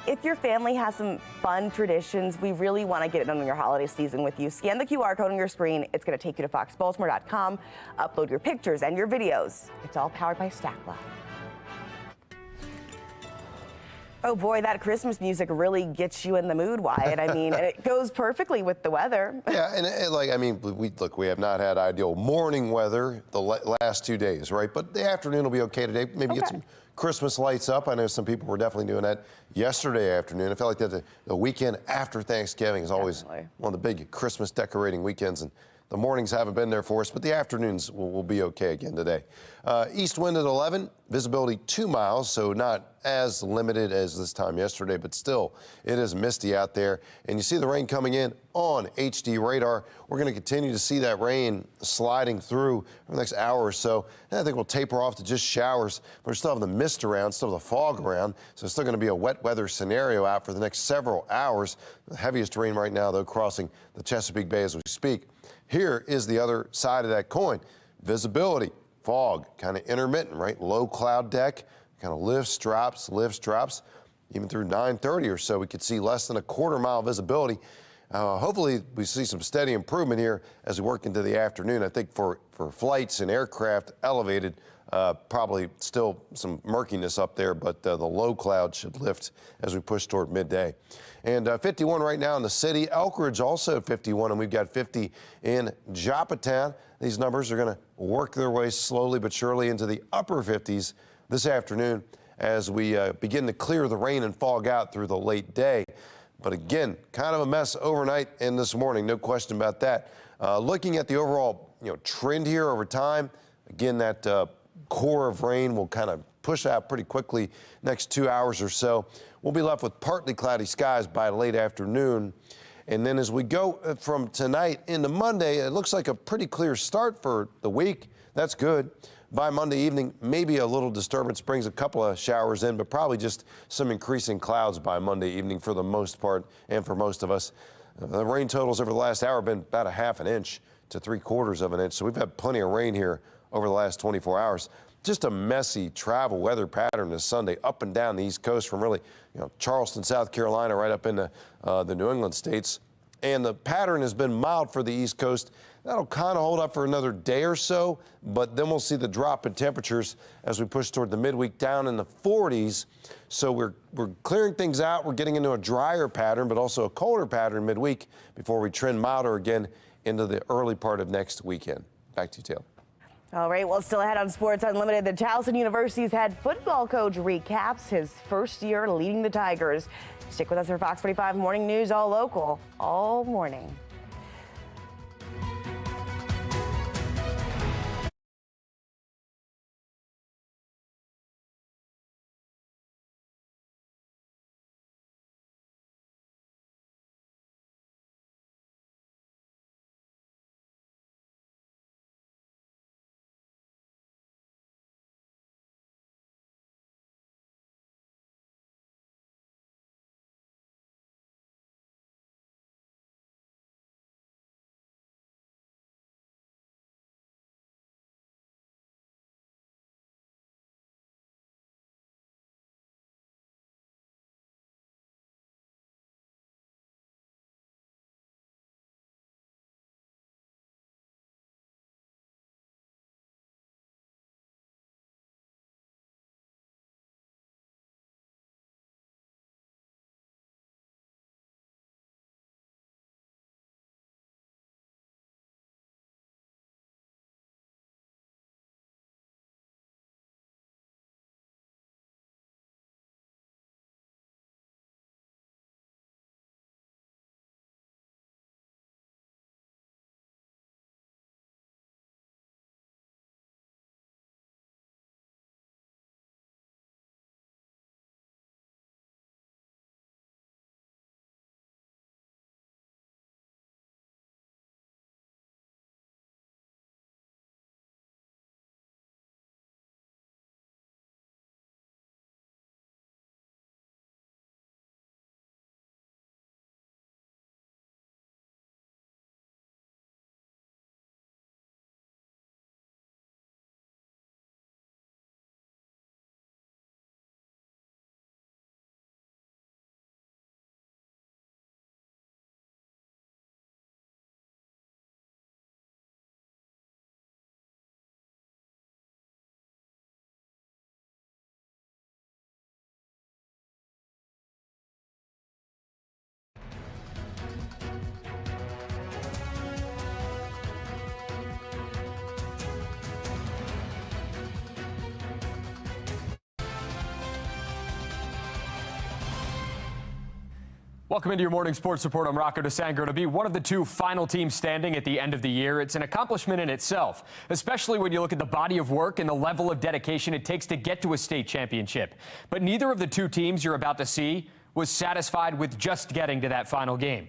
If your family has some fun traditions, we really want to get it on your holiday season with you. Scan the QR code on your screen. It's going to take you to foxbaltimore.com. Upload your pictures and your videos. It's all powered by Stackline. Oh boy, that Christmas music really gets you in the mood, Wyatt. I mean, it goes perfectly with the weather. Yeah, and we have not had ideal morning weather the last 2 days, right? But the afternoon will be okay today. Maybe get some Christmas lights up. I know some people were definitely doing that yesterday afternoon. I felt like that the weekend after Thanksgiving is always one of the big Christmas decorating weekends, and the mornings haven't been there for us, but the afternoons will be okay again today. East wind at 11, visibility 2 miles, so not as limited as this time yesterday, but still it is misty out there. And you see the rain coming in on HD radar. We're going to continue to see that rain sliding through for the next hour or so. And I think we'll taper off to just showers, but we still have the mist around, still the fog around, so it's still going to be a wet weather scenario out for the next several hours. The heaviest rain right now, though, crossing the Chesapeake Bay as we speak. Here is the other side of that coin. Visibility, fog, kind of intermittent, right? Low cloud deck, kind of lifts, drops. Even through 9:30 or so, we could see less than a quarter-mile visibility. Hopefully, we see some steady improvement here as we work into the afternoon. I think for flights and aircraft elevated, probably still some murkiness up there, but the low cloud should lift as we push toward midday. And 51 right now in the city. Elkridge also 51, and we've got 50 in Joppatown. These numbers are going to work their way slowly but surely into the upper 50s this afternoon as we begin to clear the rain and fog out through the late day. But again, kind of a mess overnight and this morning, no question about that. Looking at the overall trend here over time, again, that core of rain will kind of push out pretty quickly next 2 hours or so. We'll be left with partly cloudy skies by late afternoon. And then as we go from tonight into Monday, it looks like a pretty clear start for the week. That's good. By Monday evening, maybe a little disturbance brings a couple of showers in, but probably just some increasing clouds by Monday evening for the most part and for most of us. The rain totals over the last hour have been about a ½ an inch to 3/4 of an inch. So we've had plenty of rain here over the last 24 hours. Just a messy travel weather pattern this Sunday up and down the East Coast from really, Charleston, South Carolina, right up into the New England states. And the pattern has been mild for the East Coast. That'll kind of hold up for another day or so, but then we'll see the drop in temperatures as we push toward the midweek down in the 40s. So we're clearing things out. We're getting into a drier pattern, but also a colder pattern midweek before we trend milder again into the early part of next weekend. Back to you, Taylor. All right, well, still ahead on Sports Unlimited, the Towson University's head football coach recaps his first year leading the Tigers. Stick with us for Fox 45 Morning News, all local, all morning. Welcome into your morning sports report. I'm Rocco DeSangro. To be one of the two final teams standing at the end of the year, it's an accomplishment in itself, especially when you look at the body of work and the level of dedication it takes to get to a state championship. But neither of the two teams you're about to see was satisfied with just getting to that final game.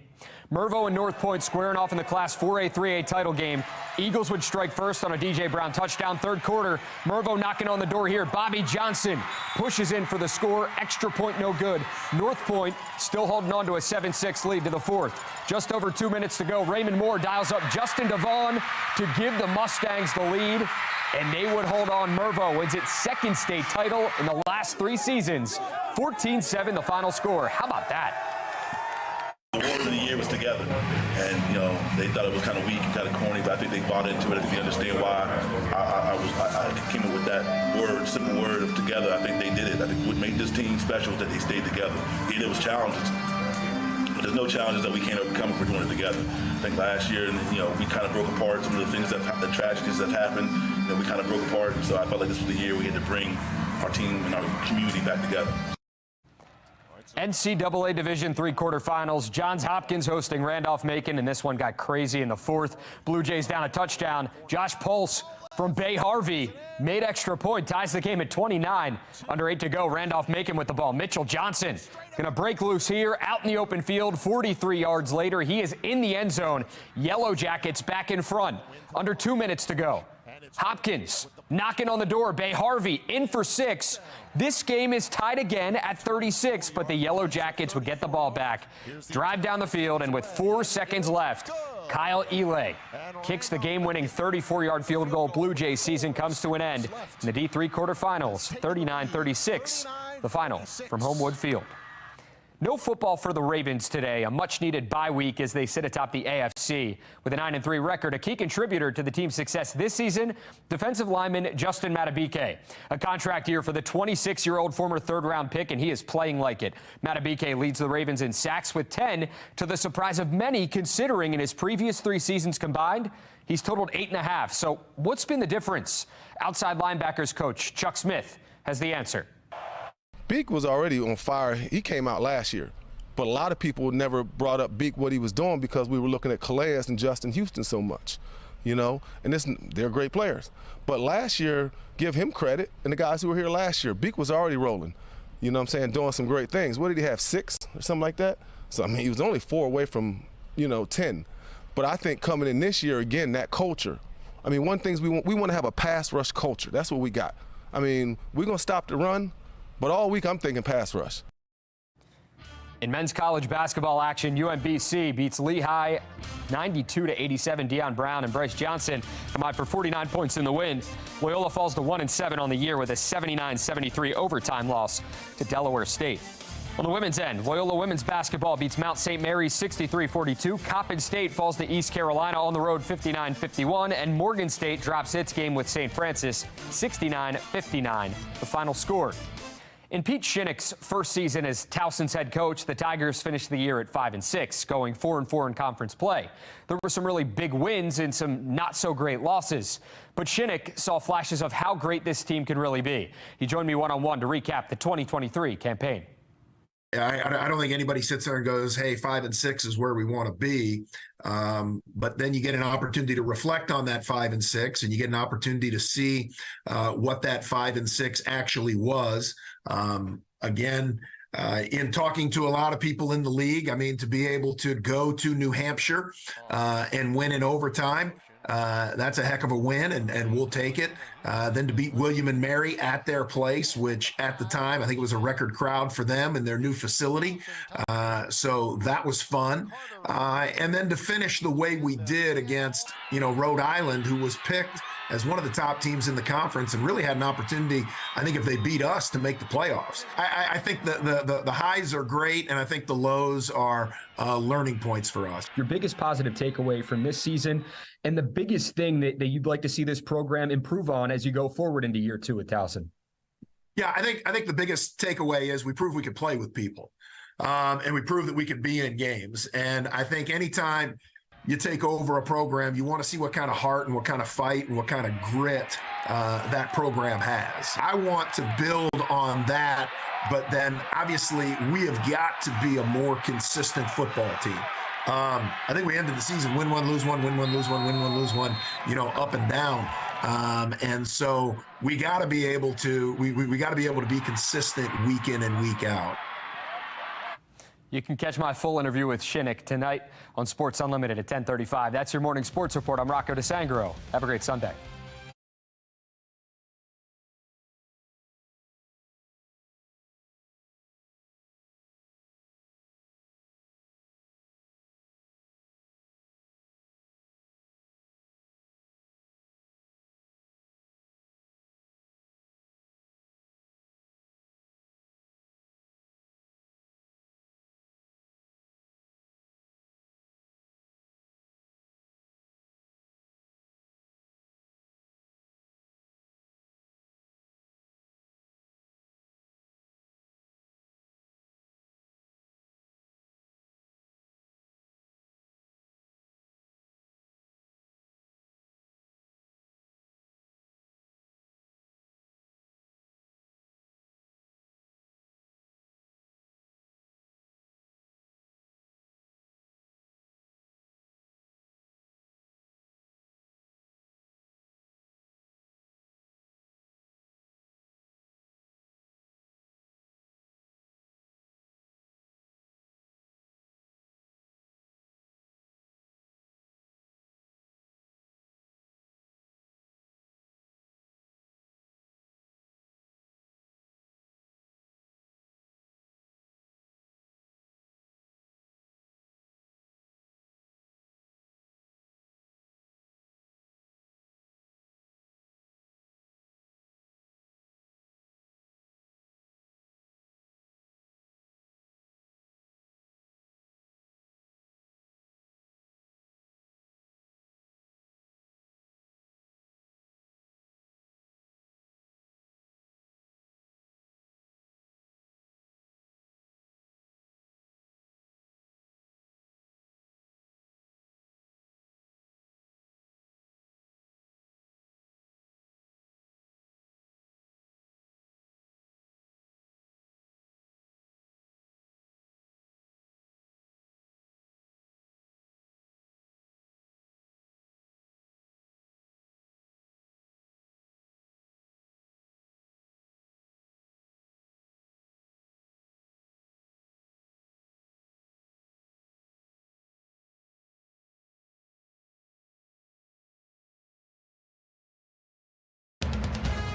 Mervo and North Point squaring off in the Class 4A, 3A title game. Eagles would strike first on a DJ Brown touchdown. Third quarter, Mervo knocking on the door here. Bobby Johnson pushes in for the score. Extra point, no good. North Point still holding on to a 7-6 lead to the fourth. Just over 2 minutes to go. Raymond Moore dials up Justin Devon to give the Mustangs the lead, and they would hold on. Mervo wins its second state title in the last 3 seasons. 14-7 the final score. How about that? The word of the year was together, and they thought it was kind of weak and kind of corny, but I think they bought into it. I think they understand why I came up with that word, simple word of together. I think they did it. I think what made this team special was that they stayed together. Yeah, there was challenges, but there's no challenges that we can't overcome if we're doing it together. I think last year, we kind of broke apart. Some of the things the tragedies that happened, we kind of broke apart. And so I felt like this was the year we had to bring our team and our community back together. NCAA Division III quarterfinals. Johns Hopkins hosting Randolph-Macon, and this one got crazy in the fourth. Blue Jays down a touchdown. Josh Pulse from Bay Harvey made extra point, ties the game at 29. Under 8 to go, Randolph-Macon with the ball. Mitchell Johnson gonna break loose here, out in the open field. 43 yards later, he is in the end zone. Yellow Jackets back in front. Under 2 minutes to go. Hopkins knocking on the door. Bay Harvey in for 6. This game is tied again at 36, but the Yellow Jackets would get the ball back, drive down the field, and with 4 seconds left, Kyle Elay kicks the game-winning 34-yard field goal. Blue Jays season comes to an end in the D3 quarterfinals, 39-36, the final from Homewood Field. No football for the Ravens today, a much-needed bye week as they sit atop the AFC. With a 9-3 record, a key contributor to the team's success this season, defensive lineman Justin Matabike. A contract year for the 26-year-old former third-round pick, and he is playing like it. Matabike leads the Ravens in sacks with 10, to the surprise of many, considering in his previous 3 seasons combined, he's totaled 8.5. So what's been the difference? Outside linebackers coach Chuck Smith has the answer. Beak was already on fire. He came out last year, but a lot of people never brought up Beak, what he was doing, because we were looking at Calais and Justin Houston so much, and they're great players. But last year, give him credit, and the guys who were here last year, Beak was already rolling, doing some great things. What did he have, 6 or something like that? So, he was only 4 away from, 10. But I think coming in this year, again, that culture. One thing is we want to have a pass rush culture. That's what we got. We're going to stop the run, but all week I'm thinking pass rush. In men's college basketball action, UMBC beats Lehigh 92-87. Deion Brown and Bryce Johnson combined for 49 points in the win. Loyola falls to 1-7 on the year with a 79-73 overtime loss to Delaware State. On the women's end, Loyola women's basketball beats Mount St. Mary's 63-42. Coppin State falls to East Carolina on the road 59-51. And Morgan State drops its game with St. Francis 69-59, the final score. In Pete Shinnick's first season as Towson's head coach, the Tigers finished the year at 5-6, going 4-4 in conference play. There were some really big wins and some not-so-great losses. But Shinnick saw flashes of how great this team can really be. He joined me one-on-one to recap the 2023 campaign. I don't think anybody sits there and goes, hey, 5-6 is where we want to be. But then you get an opportunity to reflect on that 5-6, and you get an opportunity to see what that 5-6 actually was. In talking to a lot of people in the league, to be able to go to New Hampshire and win in overtime, that's a heck of a win, and we'll take it. Then to beat William and Mary at their place, which at the time, I think it was a record crowd for them in their new facility. So that was fun. And then to finish the way we did against, Rhode Island, who was picked as one of the top teams in the conference and really had an opportunity, I think, if they beat us, to make the playoffs. I think the highs are great, and I think the lows are learning points for us. Your biggest positive takeaway from this season, and the biggest thing that you'd like to see this program improve on as you go forward into year 2 with Towson? Yeah, I think the biggest takeaway is we proved we could play with people, and we proved that we could be in games. And I think anytime you take over a program, you want to see what kind of heart and what kind of fight and what kind of grit that program has. I want to build on that but then obviously we have got to be a more consistent football team. I think we ended the season win one, lose one, win one, lose one, win one, lose one, up and down. And so we got to be able to we got to be able to be consistent week in and week out. You can catch my full interview with Shinnick tonight on Sports Unlimited at 10:35. That's your morning sports report. I'm Rocco DeSangro. Have a great Sunday.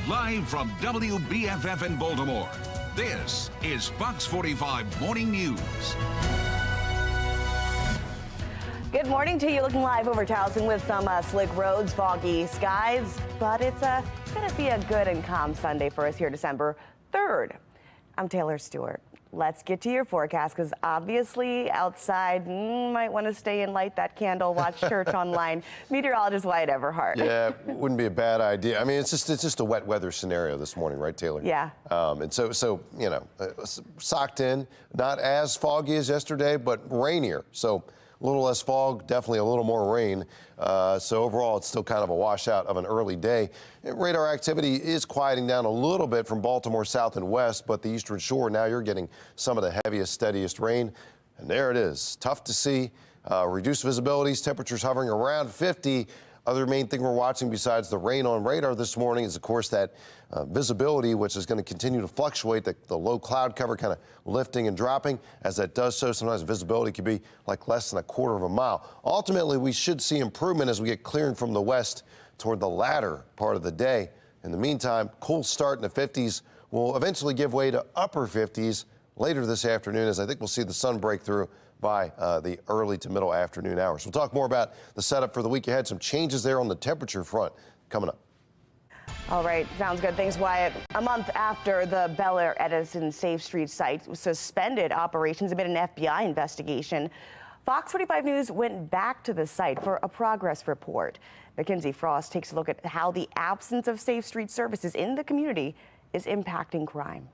Live from WBFF in Baltimore, this is Fox 45 Morning News. Good morning to you. Looking live over Towson with some slick roads, foggy skies, but it's going to be a good and calm Sunday for us here December 3rd. I'm Taylor Stewart. Let's get to your forecast, because obviously outside, might want to stay and light that candle, watch church online. Meteorologist Wyatt Everhart. Yeah, wouldn't be a bad idea. I mean, it's just a wet weather scenario this morning, right, Taylor? Yeah. And so socked in, not as foggy as yesterday, but rainier. So a little less fog, definitely a little more rain. So overall, it's still kind of a washout of an early day. Radar activity is quieting down a little bit from Baltimore south and west, but the eastern shore, now you're getting some of the heaviest, steadiest rain. And there it is. Tough to see. Reduced visibilities, temperatures hovering around 50. Other main thing we're watching besides the rain on radar this morning is, of course, that visibility, which is going to continue to fluctuate, the low cloud cover kind of lifting and dropping. As that does so, sometimes visibility could be like less than a quarter of a mile. Ultimately, we should see improvement as we get clearing from the west toward the latter part of the day. In the meantime, cool start in the 50s will eventually give way to upper 50s later this afternoon, as I think we'll see the sun break through by the early to middle afternoon hours. We'll talk more about the setup for the week ahead. Some changes there on the temperature front coming up. All right, sounds good. Thanks, Wyatt. A month after the Bel Air Edison Safe Street site suspended operations amid an FBI investigation, Fox 45 News went back to the site for a progress report. Mackenzie Frost takes a look at how the absence of Safe Street services in the community is impacting crime.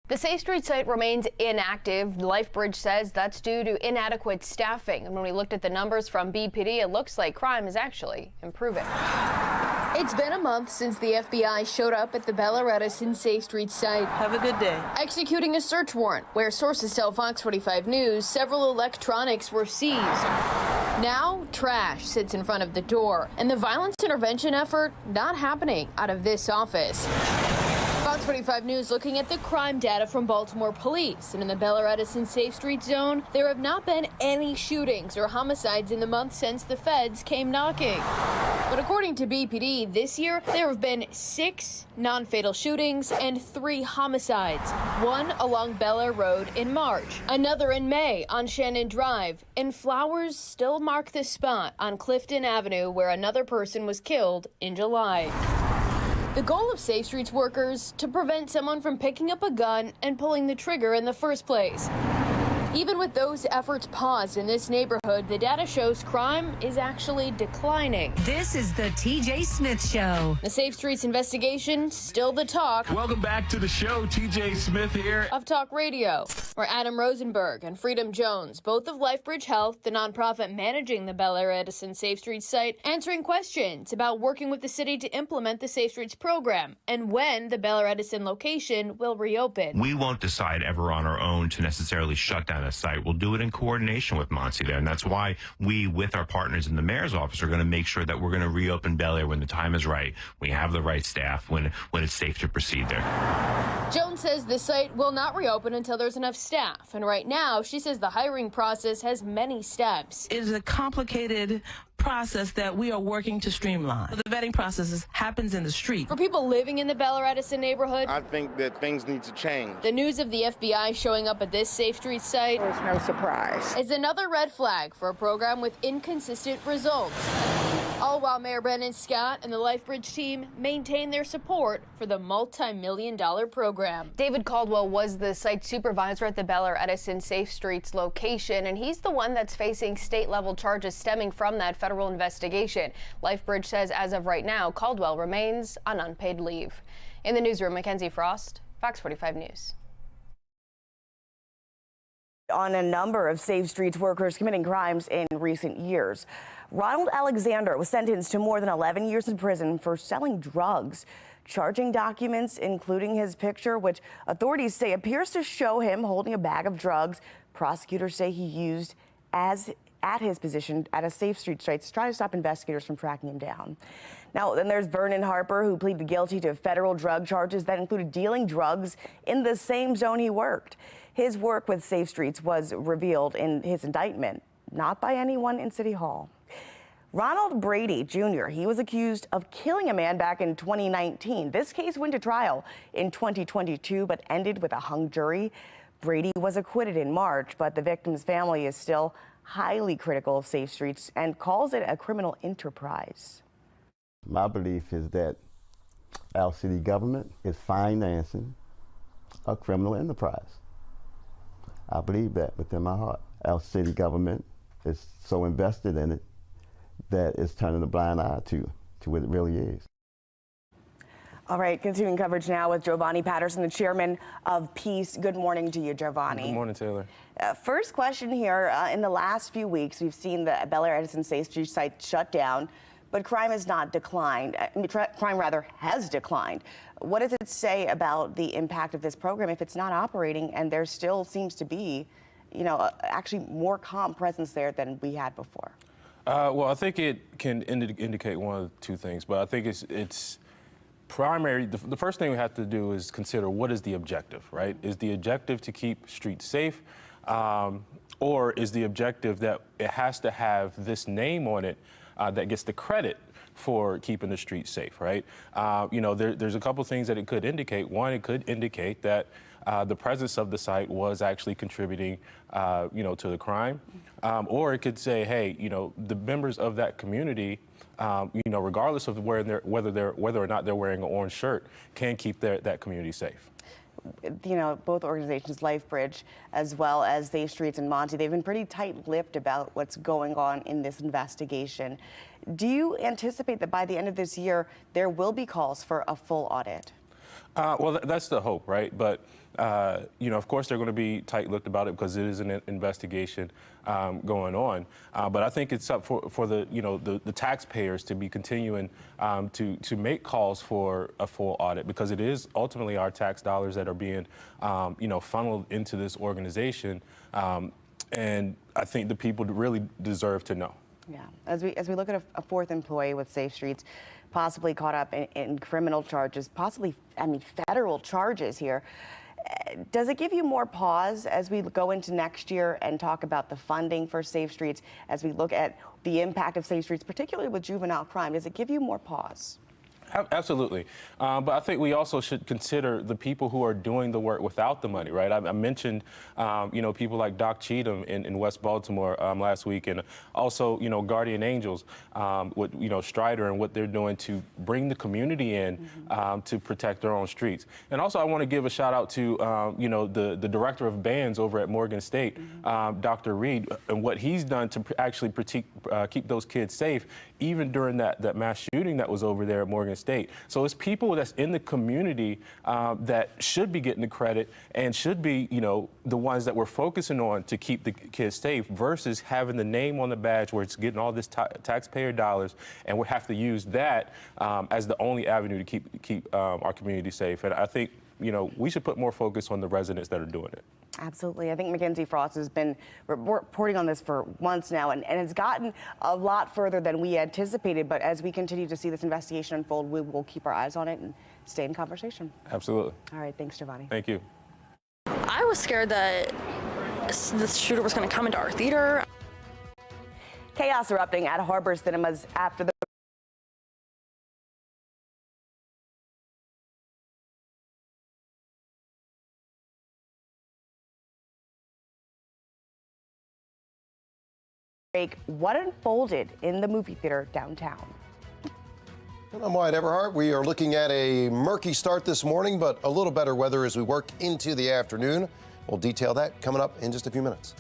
The Safe Street site remains inactive. LifeBridge says that's due to inadequate staffing. And when we looked at the numbers from BPD, it looks like crime is actually improving. It's been a month since the FBI showed up at the Bella Edison Safe Street site. Have a good day. Executing a search warrant where sources tell Fox 45 News several electronics were seized. Now, trash sits in front of the door, and the violence intervention effort not happening out of this office. Fox 45 News looking at the crime data from Baltimore police. And in the Bella Edison Safe Street zone, there have not been any shootings or homicides in the month since the feds came knocking. But according to BPD, this year, there have been 6 non-fatal shootings and 3 homicides. One along Bella Road in March, another in May on Shannon Drive, and flowers still mark the spot on Clifton Avenue where another person was killed in July. The goal of Safe Streets workers to prevent someone from picking up a gun and pulling the trigger in the first place. Even with those efforts paused in this neighborhood, the data shows crime is actually declining. This is the TJ Smith Show. The Safe Streets investigation, still the talk. Welcome back to the show. TJ Smith here. Of Talk Radio, where Adam Rosenberg and Freedom Jones, both of LifeBridge Health, the nonprofit managing the Bella Edison Safe Streets site, answering questions about working with the city to implement the Safe Streets program and when the Bella Edison location will reopen. We won't decide ever on our own to necessarily shut down a site. We'll do it in coordination with Monty there, and that's why we, with our partners in the mayor's office, are going to make sure that we're going to reopen Bel Air when the time is right. We have the right staff when it's safe to proceed there. Jones says the site will not reopen until there's enough staff, and right now she says the hiring process has many steps. It is a complicated process that we are working to streamline. The vetting process happens in the street. For people living in the Bella Edison neighborhood, I think that things need to change. The news of the FBI showing up at this Safe Street site was no surprise. Is another red flag for a program with inconsistent results. All while Mayor Brennan Scott and the LifeBridge team maintain their support for the multi-million-dollar program. David Caldwell was the site supervisor at the Bella Edison Safe Streets location, and he's the one that's facing state-level charges stemming from that federal investigation. LifeBridge says as of right now, Caldwell remains on unpaid leave. In the newsroom, Mackenzie Frost, Fox 45 News. On a number of Safe Streets workers committing crimes in recent years. Ronald Alexander was sentenced to more than 11 years in prison for selling drugs. Charging documents, including his picture, which authorities say appears to show him holding a bag of drugs prosecutors say he used at his position at a Safe Street site to try to stop investigators from tracking him down. Now, then there's Vernon Harper, who pleaded guilty to federal drug charges that included dealing drugs in the same zone he worked. His work with Safe Streets was revealed in his indictment, not by anyone in City Hall. Ronald Brady Jr., he was accused of killing a man back in 2019. This case went to trial in 2022, but ended with a hung jury. Brady was acquitted in March, but the victim's family is still highly critical of Safe Streets and calls it a criminal enterprise. My belief is that our city government is financing a criminal enterprise. I believe that within my heart. Our city government is so invested in it that it's turning a blind eye to what it really is. All right, continuing coverage now with Giovanni Patterson, the chairman of Peace. Good morning to you, Giovanni. Good morning, Taylor. First question here. In the last few weeks, we've seen the Bella Edison Safe Street site shut down, but crime has not declined. Crime, rather, has declined. What does it say about the impact of this program if it's not operating and there still seems to be, actually more calm presence there than we had before? Well, I think it can indicate one of two things, but I think it's primary. The first thing we have to do is consider what is the objective, right? Is the objective to keep streets safe, or is the objective that it has to have this name on it that gets the credit for keeping the streets safe, right? There's a couple things that it could indicate. One, it could indicate that the presence of the site was actually contributing, to the crime, or it could say, hey, the members of that community, regardless of whether or not they're wearing an orange shirt, can keep that community safe. Both organizations, LifeBridge as well as Safe Streets and Monty, they've been pretty tight-lipped about what's going on in this investigation. Do you anticipate that by the end of this year, there will be calls for a full audit? Well, that's the hope, right? But, of course, they're going to be tight-lipped about it because it is an investigation going on. But I think it's up for the taxpayers to be continuing to make calls for a full audit, because it is ultimately our tax dollars that are being, funneled into this organization. And I think the people really deserve to know. Yeah, as we look at a fourth employee with Safe Streets, possibly caught up in criminal charges, possibly, federal charges here. Does it give you more pause as we go into next year and talk about the funding for Safe Streets, as we look at the impact of Safe Streets, particularly with juvenile crime? Does it give you more pause? Absolutely. But I think we also should consider the people who are doing the work without the money, right? I mentioned, people like Doc Cheatham in West Baltimore last week, and also, Guardian Angels with, Strider and what they're doing to bring the community in to protect their own streets. And also I want to give a shout out to, the director of bands over at Morgan State, Dr. Reed, and what he's done to actually keep those kids safe, even during that mass shooting that was over there at Morgan State. So it's people that's in the community that should be getting the credit and should be, the ones that we're focusing on to keep the kids safe, versus having the name on the badge where it's getting all this taxpayer dollars, and we have to use that as the only avenue to keep our community safe. And I think, we should put more focus on the residents that are doing it. Absolutely. I think Mackenzie Frost has been reporting on this for months now, and it's gotten a lot further than we anticipated. But as we continue to see this investigation unfold, we will keep our eyes on it and stay in conversation. Absolutely. All right. Thanks, Giovanni. Thank you. I was scared that the shooter was going to come into our theater. Chaos erupting at Harbor Cinemas after the what unfolded in the movie theater downtown. And I'm Wyatt Everhart. We are looking at a murky start this morning, but a little better weather as we work into the afternoon. We'll detail that coming up in just a few minutes.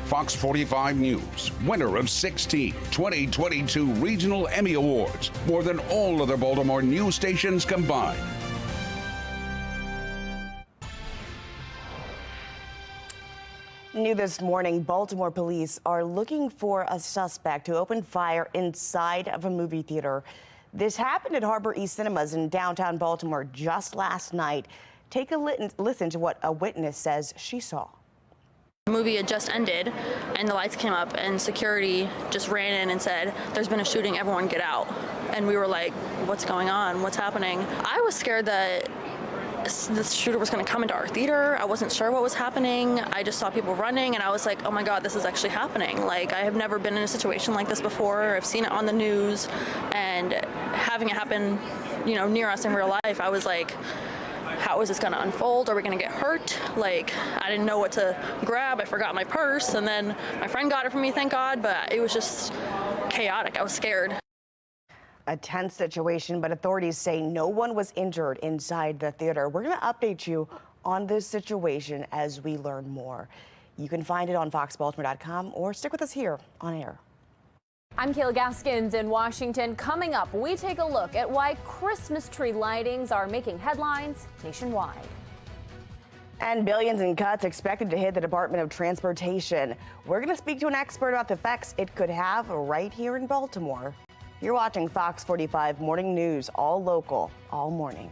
Fox 45 News, winner of 16 2022 Regional Emmy Awards, more than all other Baltimore news stations combined. New this morning, Baltimore police are looking for a suspect who opened fire inside of a movie theater. This happened at Harbor East Cinemas in downtown Baltimore just last night. Take a listen to what a witness says she saw. The movie had just ended, and the lights came up, and security just ran in and said, "There's been a shooting, everyone get out." And we were like, what's going on? What's happening? I was scared that the shooter was going to come into our theater. I wasn't sure what was happening. I just saw people running, and I was like, oh my God, this is actually happening. Like, I have never been in a situation like this before. I've seen it on the news, and having it happen, you know, near us in real life, I was like, how is this going to unfold? Are we going to get hurt? Like, I didn't know what to grab. I forgot my purse, and then my friend got it for me, thank God, but it was just chaotic. I was scared. A tense situation, but authorities say no one was injured inside the theater. We're going to update you on this situation as we learn more. You can find it on FOXBaltimore.com or stick with us here on air. I'm Kayla Gaskins in Washington. Coming up, we take a look at why Christmas tree lightings are making headlines nationwide. And billions in cuts expected to hit the Department of Transportation. We're going to speak to an expert about the effects it could have right here in Baltimore. You're watching Fox 45 Morning News, all local, all morning.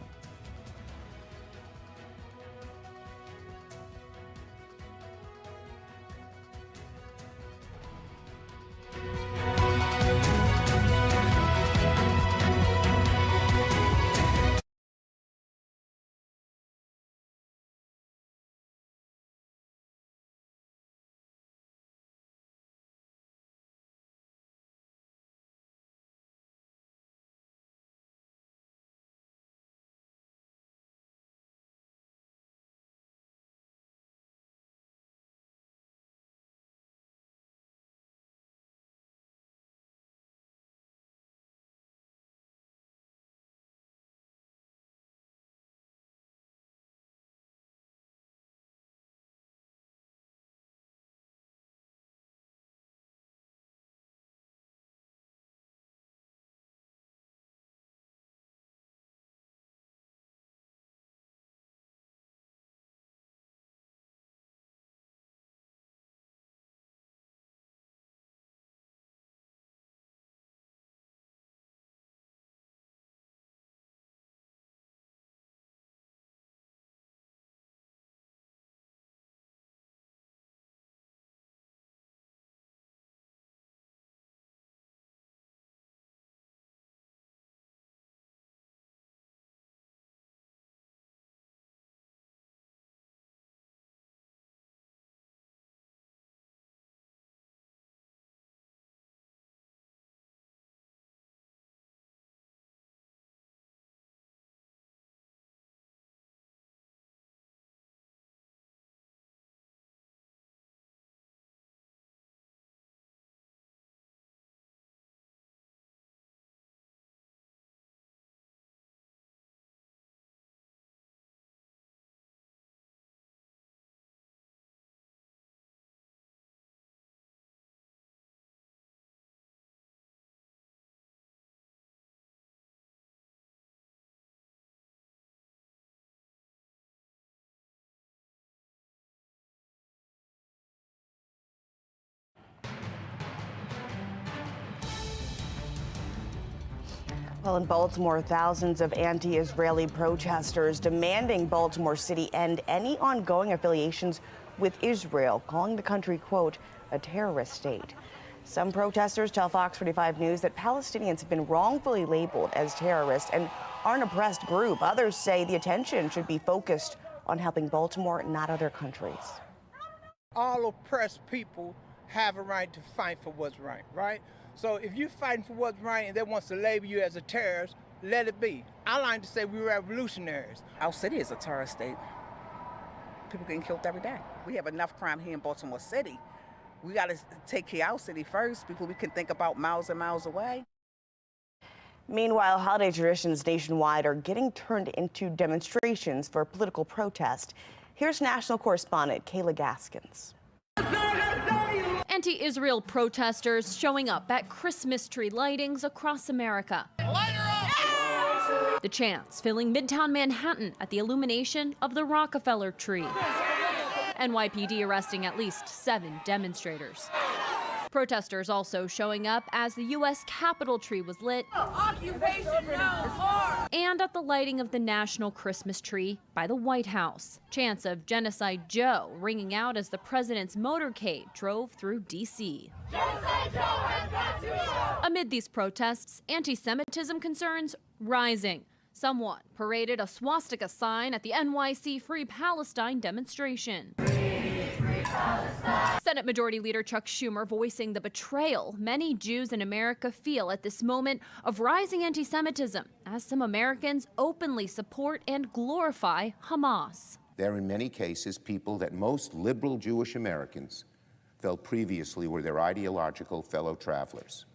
Well, in Baltimore, thousands of anti-Israeli protesters demanding Baltimore City end any ongoing affiliations with Israel, calling the country, quote, a terrorist state. Some protesters tell Fox 45 News that Palestinians have been wrongfully labeled as terrorists and are an oppressed group. Others say the attention should be focused on helping Baltimore, not other countries. All oppressed people have a right to fight for what's right, right? So if you're fighting for what's right and they want to label you as a terrorist, let it be. I like to say we're revolutionaries. Our city is a terrorist state. People getting killed every day. We have enough crime here in Baltimore City. We got to take care of our city first before we can think about miles and miles away. Meanwhile, holiday traditions nationwide are getting turned into demonstrations for political protest. Here's national correspondent Kayla Gaskins. Anti-Israel protesters showing up at Christmas tree lightings across America. The chants filling Midtown Manhattan at the illumination of the Rockefeller tree. NYPD arresting at least 7 demonstrators. Protesters also showing up as the U.S. Capitol tree was lit and at the lighting of the national Christmas tree by the White House. Chants of Genocide Joe ringing out as the president's motorcade drove through D.C. Amid these protests, anti-Semitism concerns rising. Someone paraded a swastika sign at the NYC Free Palestine demonstration. Senate Majority Leader Chuck Schumer voicing the betrayal many Jews in America feel at this moment of rising anti-Semitism, as some Americans openly support and glorify Hamas. They're in many cases people that most liberal Jewish Americans felt previously were their ideological fellow travelers.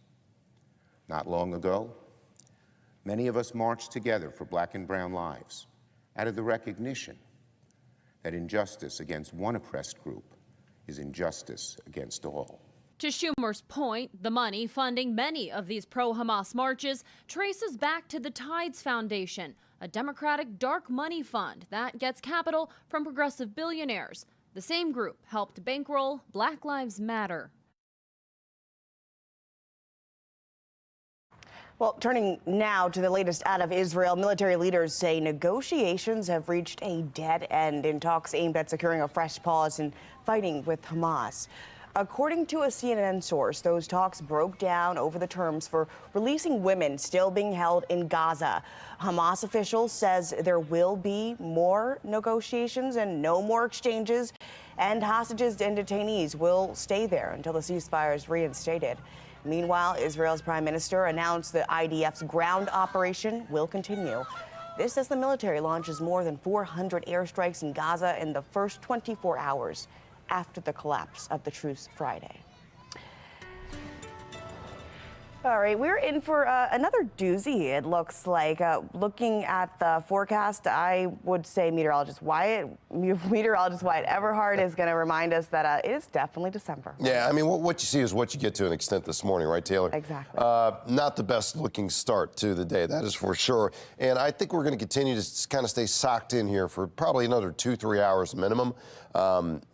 Not long ago, many of us marched together for black and brown lives out of the recognition that injustice against one oppressed group is injustice against all. To Schumer's point, the money funding many of these pro-Hamas marches traces back to the Tides Foundation, a Democratic dark money fund that gets capital from progressive billionaires. The same group helped bankroll Black Lives Matter. Well, turning now to the latest out of Israel, military leaders say negotiations have reached a dead end in talks aimed at securing a fresh pause in fighting with Hamas. According to a CNN source, those talks broke down over the terms for releasing women still being held in Gaza. Hamas officials says there will be more negotiations and no more exchanges, and hostages and detainees will stay there until the ceasefire is reinstated. Meanwhile, Israel's prime minister announced the IDF's ground operation will continue. This as the military launches more than 400 airstrikes in Gaza in the first 24 hours after the collapse of the truce Friday. All right, we're in for another doozy, it looks like. Looking at the forecast, I would say meteorologist Wyatt Everhart is going to remind us that it is definitely December. Yeah, I mean, what you see is what you get to an extent this morning, right, Taylor? Exactly. Not the best looking start to the day, that is for sure. And I think we're going to continue to kind of stay socked in here for probably another 2-3 hours minimum.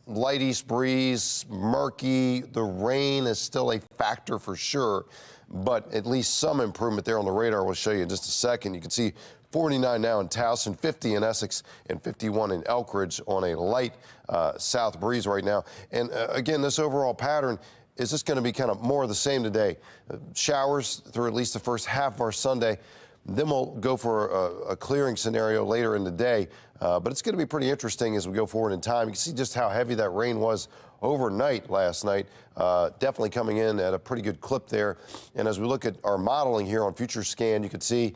Light east breeze, murky, the rain is still a factor for sure, but at least some improvement there on the radar. We'll show you in just a second. You can see 49 now in Towson, 50 in Essex, and 51 in Elkridge on a light south breeze right now. And again, this overall pattern is just going to be kind of more of the same today. Showers through at least the first half of our Sunday. Then we'll go for a clearing scenario later in the day. But it's going to be pretty interesting as we go forward in time. You can see just how heavy that rain was overnight last night. Definitely coming in at a pretty good clip there. And as we look at our modeling here on Future Scan, you can see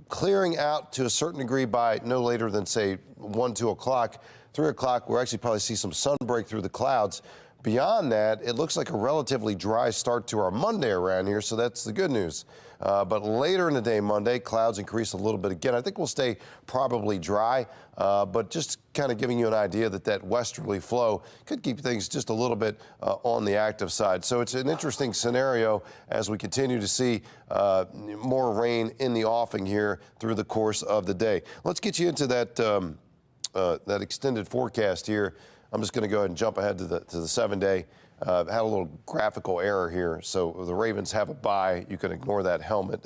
clearing out to a certain degree by no later than, say, 1-2 o'clock. 3 o'clock, we'll actually probably see some sun break through the clouds. Beyond that, it looks like a relatively dry start to our Monday around here, so that's the good news. But later in the day, Monday, clouds increase a little bit again. I think we'll stay probably dry, but just kind of giving you an idea that westerly flow could keep things just a little bit on the active side. So it's an interesting scenario as we continue to see more rain in the offing here through the course of the day. Let's get you into that extended forecast here. I'm just going to go ahead and jump ahead to the 7-day. Had a little graphical error here, so the Ravens have a bye. You can ignore that helmet.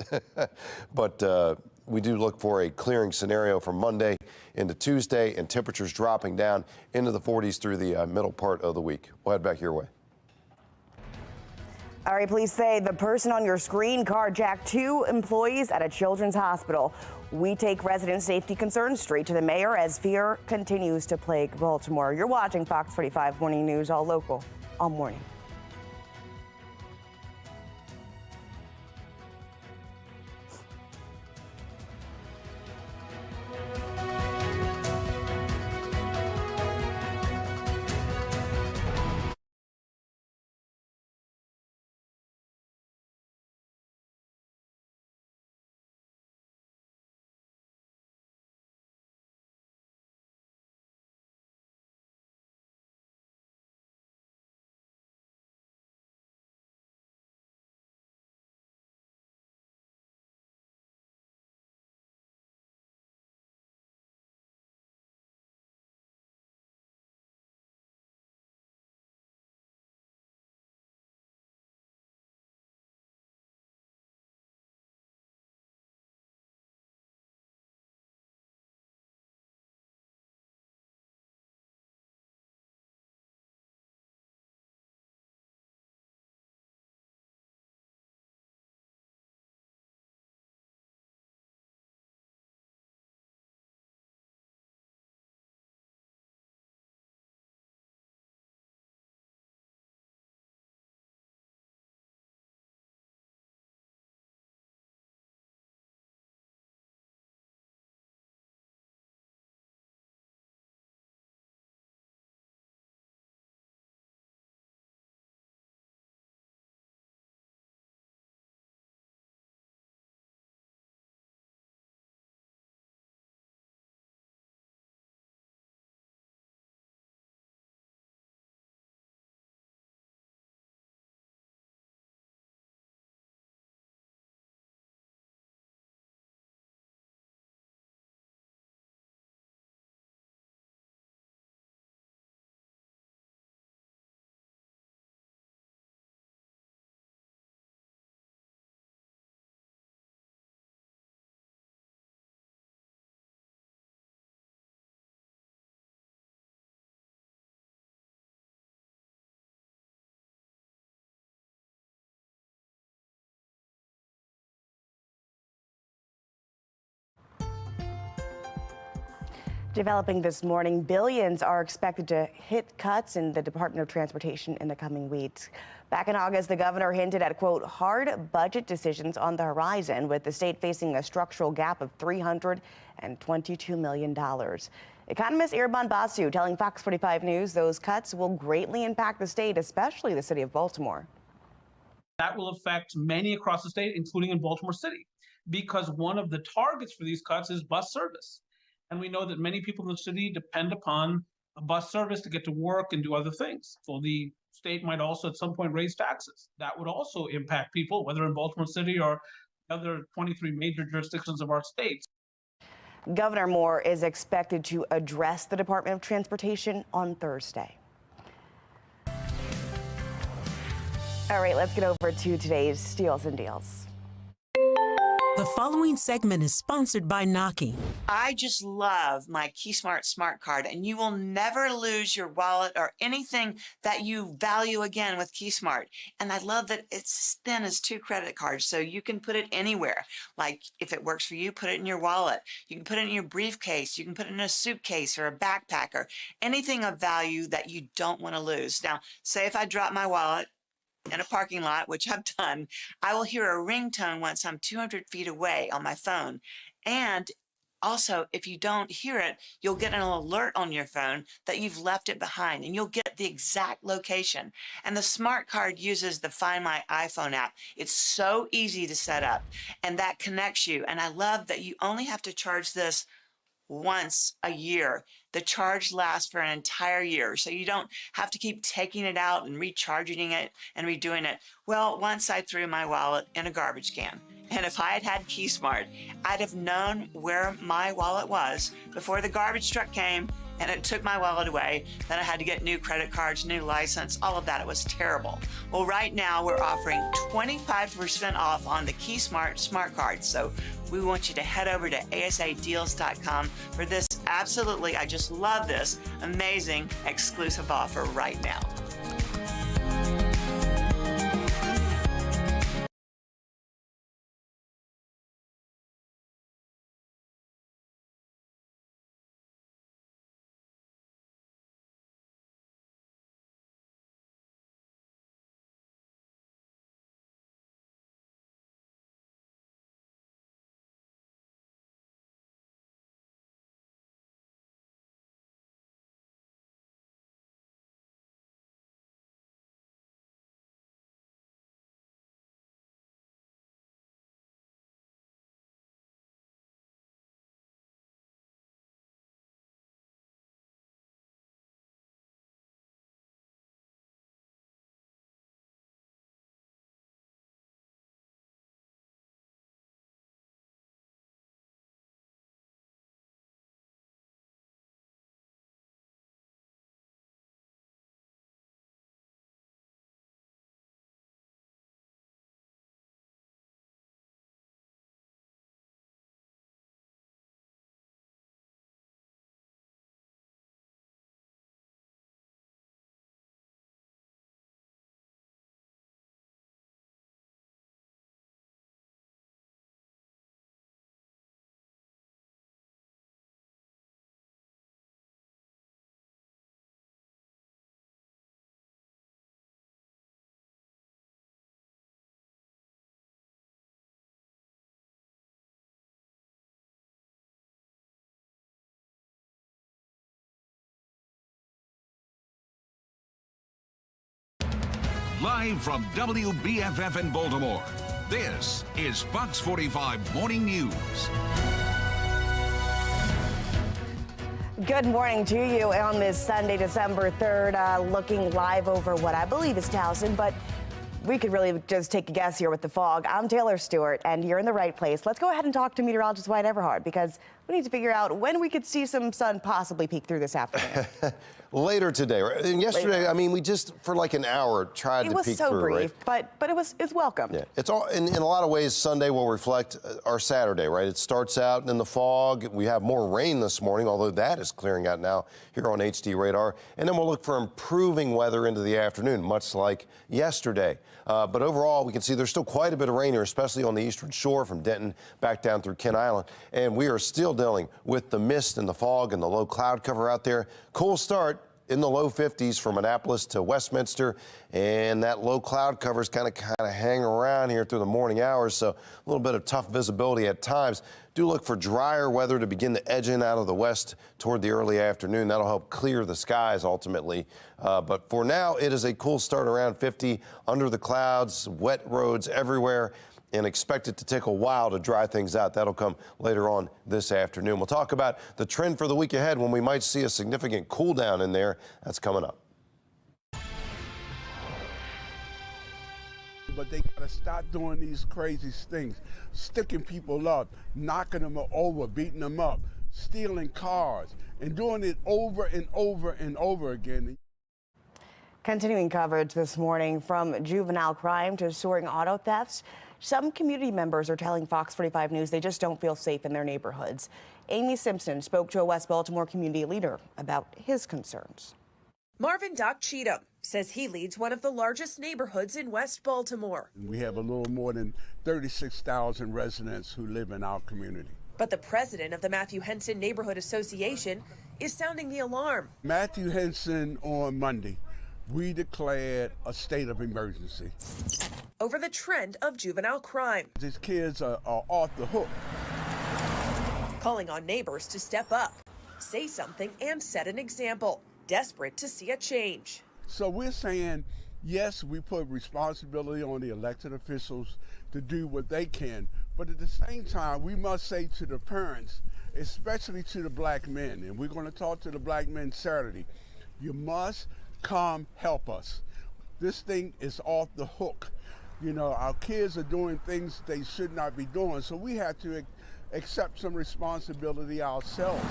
But we do look for a clearing scenario from Monday into Tuesday, and temperatures dropping down into the 40s through the middle part of the week. We'll head back your way. All right, police say the person on your screen carjacked 2 employees at a children's hospital. We take resident safety concerns straight to the mayor as fear continues to plague Baltimore. You're watching Fox 45 Morning News, all local, all morning. Developing this morning, billions are expected to hit cuts in the Department of Transportation in the coming weeks. Back in August, the governor hinted at, quote, hard budget decisions on the horizon, with the state facing a structural gap of $322 million. Economist Irban Basu telling Fox 45 News those cuts will greatly impact the state, especially the city of Baltimore. That will affect many across the state, including in Baltimore City, because one of the targets for these cuts is bus service. And we know that many people in the city depend upon a bus service to get to work and do other things. So the state might also at some point raise taxes. That would also impact people, whether in Baltimore City or other 23 major jurisdictions of our state. Governor Moore is expected to address the Department of Transportation on Thursday. All right, let's get over to today's Steals and Deals. The following segment is sponsored by Noki. I just love my KeySmart Smart Card, and you will never lose your wallet or anything that you value again with KeySmart. And I love that it's as thin as 2 credit cards, so you can put it anywhere. Like if it works for you, put it in your wallet. You can put it in your briefcase. You can put it in a suitcase or a backpack or anything of value that you don't want to lose. Now, say if I drop my wallet in a parking lot, which I've done, I will hear a ringtone once I'm 200 feet away on my phone. And also, if you don't hear it, you'll get an alert on your phone that you've left it behind, and you'll get the exact location. And the smart card uses the Find My iPhone app. It's so easy to set up, and that connects you. And I love that you only have to charge this once a year. The charge lasts for an entire year, so you don't have to keep taking it out and recharging it and redoing it. Well, once I threw my wallet in a garbage can, and if I had had KeySmart, I'd have known where my wallet was before the garbage truck came and it took my wallet away. Then I had to get new credit cards, new license, all of that. It was terrible. Well, right now we're offering 25% off on the KeySmart Smart Card. So we want you to head over to asadeals.com for this absolutely, I just love this, amazing exclusive offer right now. Live from WBFF in Baltimore, this is Fox 45 Morning News. Good morning to you on this Sunday, December 3rd, looking live over what I believe is Towson, but we could really just take a guess here with the fog. I'm Taylor Stewart, and you're in the right place. Let's go ahead and talk to meteorologist Wyatt Everhart, because we need to figure out when we could see some sun possibly peek through this afternoon. Later today, right? And yesterday, Later. I mean, we just, for like an hour, tried to peek through. It was so brief, right? but it's welcome. Yeah, it's all, in a lot of ways, Sunday will reflect our Saturday, right? It starts out in the fog. We have more rain this morning, although that is clearing out now here on HD radar. And then we'll look for improving weather into the afternoon, much like yesterday. But overall, we can see there's still quite a bit of rain here, especially on the eastern shore from Denton back down through Kent Island. And we are still dealing with the mist and the fog and the low cloud cover out there. Cool start in the low 50s from Annapolis to Westminster, and that low cloud covers kind of hang around here through the morning hours, so a little bit of tough visibility at times. Do look for drier weather to begin to edge in out of the west toward the early afternoon. That'll help clear the skies ultimately. But for now, it is a cool start around 50 under the clouds, wet roads everywhere, and expect it to take a while to dry things out. That'll come later on this afternoon. We'll talk about the trend for the week ahead when we might see a significant cool down in there. That's coming up. But they gotta stop doing these crazy things, sticking people up, knocking them over, beating them up, stealing cars, and doing it over and over and over again. Continuing coverage this morning, from juvenile crime to soaring auto thefts, some community members are telling Fox 45 News they just don't feel safe in their neighborhoods. Amy Simpson spoke to a West Baltimore community leader about his concerns. Marvin Doc Cheatham says he leads one of the largest neighborhoods in West Baltimore. We have a little more than 36,000 residents who live in our community. But the president of the Matthew Henson Neighborhood Association is sounding the alarm. Matthew Henson, on Monday, we declared a state of emergency over the trend of juvenile crime. These kids are off the hook. Calling on neighbors to step up, say something, and set an example, desperate to see a change. So we're saying, yes, we put responsibility on the elected officials to do what they can, but at the same time, we must say to the parents, especially to the black men, and we're going to talk to the black men Saturday, you must come help us. This thing is off the hook. You know, our kids are doing things they should not be doing, so we have to accept some responsibility ourselves.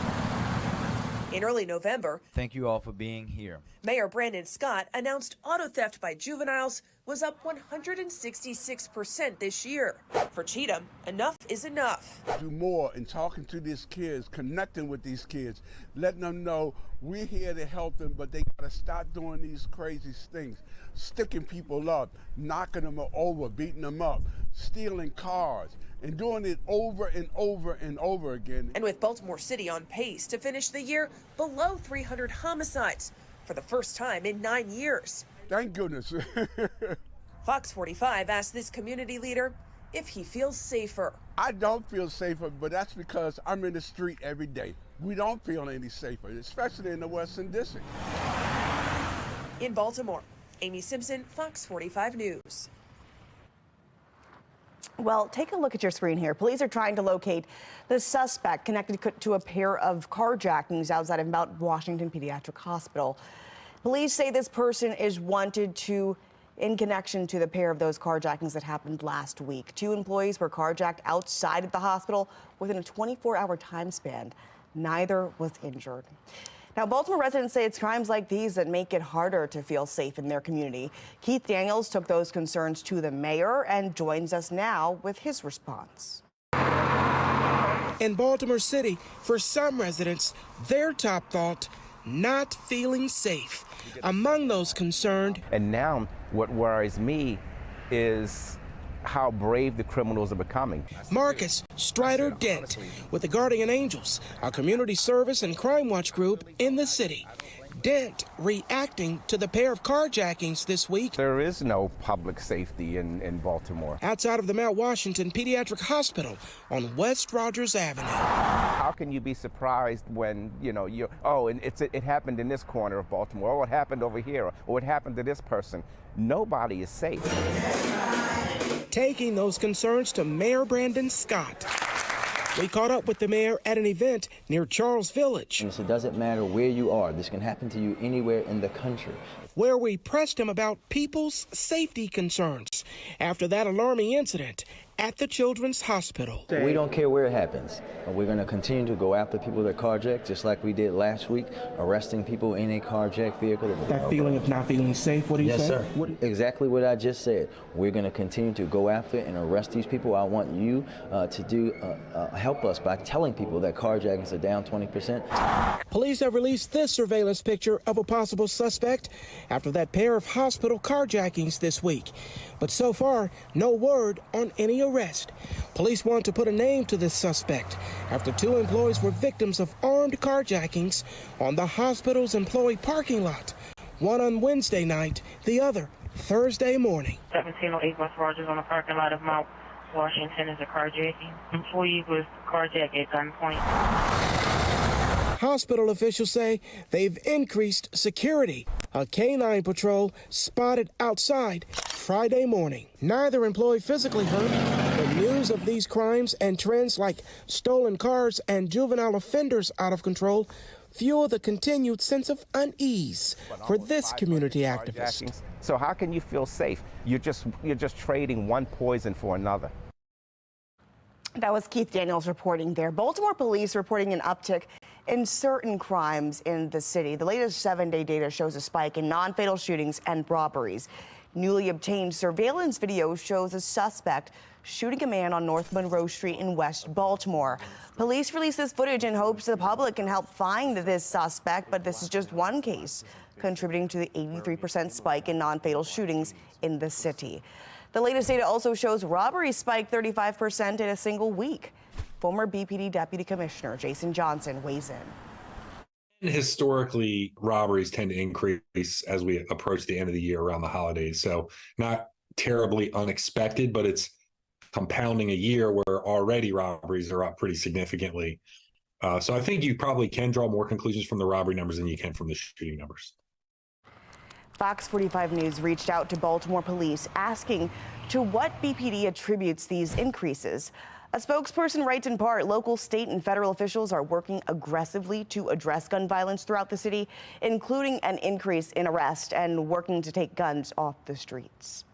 In early November, thank you all for being here. Mayor Brandon Scott announced auto theft by juveniles was up 166% this year. For Cheatham, enough is enough. Do more in talking to these kids, connecting with these kids, letting them know we're here to help them, but they gotta stop doing these crazy things, sticking people up, knocking them over, beating them up, stealing cars, and doing it over and over and over again. And with Baltimore City on pace to finish the year below 300 homicides for the first time in 9 years. Thank goodness. Fox 45 asked this community leader if he feels safer. I don't feel safer, but that's because I'm in the street every day. We don't feel any safer, especially in the Western District. In Baltimore, Amy Simpson, Fox 45 News. Well, take a look at your screen here. Police are trying to locate the suspect connected to a pair of carjackings outside of Mount Washington Pediatric Hospital. Police say this person is wanted in connection to the pair of those carjackings that happened last week. 2 employees were carjacked outside of the hospital within a 24-hour time span. Neither was injured. Now, Baltimore residents say it's crimes like these that make it harder to feel safe in their community. Keith Daniels took those concerns to the mayor and joins us now with his response. In Baltimore City, for some residents, their top thought, not feeling safe. Among those concerned. And now what worries me is how brave the criminals are becoming. Marcus Strider Dent with the Guardian Angels, a community service and crime watch group in the city. Dent reacting to the pair of carjackings this week. There is no public safety in Baltimore. Outside of the Mount Washington Pediatric Hospital on West Rogers Avenue. How can you be surprised when, it happened in this corner of Baltimore, or it happened over here, or it happened to this person? Nobody is safe. Taking those concerns to Mayor Brandon Scott. We caught up with the mayor at an event near Charles Village. It doesn't matter where you are. This can happen to you anywhere in the country. Where we pressed him about people's safety concerns after that alarming incident at the Children's Hospital. We don't care where it happens. We're going to continue to go after people that carjack, just like we did last week, arresting people in a carjacked vehicle. That feeling of not feeling safe, what do you say? Yes, sir. Exactly what I just said. We're going to continue to go after and arrest these people. I want you to help us by telling people that carjackings are down 20%. Police have released this surveillance picture of a possible suspect after that pair of hospital carjackings this week. But so far, no word on any arrest. Police want to put a name to this suspect after 2 employees were victims of armed carjackings on the hospital's employee parking lot. One on Wednesday night, the other Thursday morning. 1708 West Rogers on the parking lot of Mount Washington is a carjacking. Employee was carjacked at gunpoint. Hospital officials say they've increased security. A canine patrol spotted outside Friday morning. Neither employee physically hurt. The news of these crimes and trends like stolen cars and juvenile offenders out of control fuel the continued sense of unease for this community activist. So how can you feel safe? You're just trading one poison for another. That was Keith Daniels reporting there. Baltimore police reporting an uptick in certain crimes in the city. The latest 7-day data shows a spike in non-fatal shootings and robberies. Newly obtained surveillance video shows a suspect shooting a man on North Monroe Street in West Baltimore. Police released this footage in hopes the public can help find this suspect, but this is just one case contributing to the 83% spike in non-fatal shootings in the city. The latest data also shows robberies spiked 35% in a single week. Former BPD Deputy Commissioner Jason Johnson weighs in. Historically, robberies tend to increase as we approach the end of the year around the holidays. So not terribly unexpected, but it's compounding a year where already robberies are up pretty significantly. So I think you probably can draw more conclusions from the robbery numbers than you can from the shooting numbers. Fox 45 News reached out to Baltimore police asking to what BPD attributes these increases. A spokesperson writes in part, local, state, and federal officials are working aggressively to address gun violence throughout the city, including an increase in arrest and working to take guns off the streets.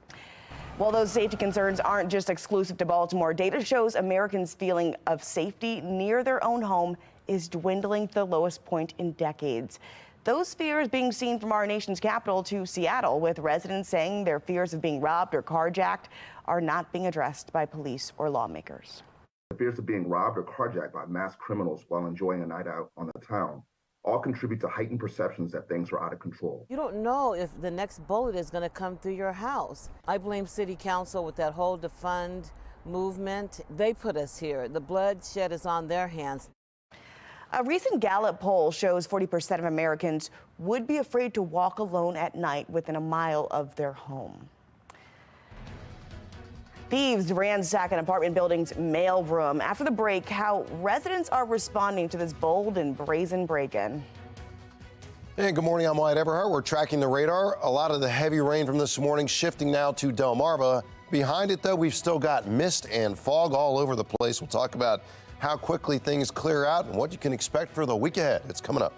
While those safety concerns aren't just exclusive to Baltimore, data shows Americans' feeling of safety near their own home is dwindling to the lowest point in decades. Those fears being seen from our nation's capital to Seattle, with residents saying their fears of being robbed or carjacked are not being addressed by police or lawmakers. The fears of being robbed or carjacked by mass criminals while enjoying a night out on the town all contribute to heightened perceptions that things are out of control. You don't know if the next bullet is going to come through your house. I blame City Council with that whole defund movement. They put us here. The bloodshed is on their hands. A recent Gallup poll shows 40% of Americans would be afraid to walk alone at night within a mile of their home. Thieves ransack an apartment building's mailroom. After the break, how residents are responding to this bold and brazen break-in. And good morning, I'm Wyatt Everhart. We're tracking the radar. A lot of the heavy rain from this morning shifting now to Delmarva. Behind it, though, we've still got mist and fog all over the place. We'll talk about how quickly things clear out and what you can expect for the week ahead. It's coming up.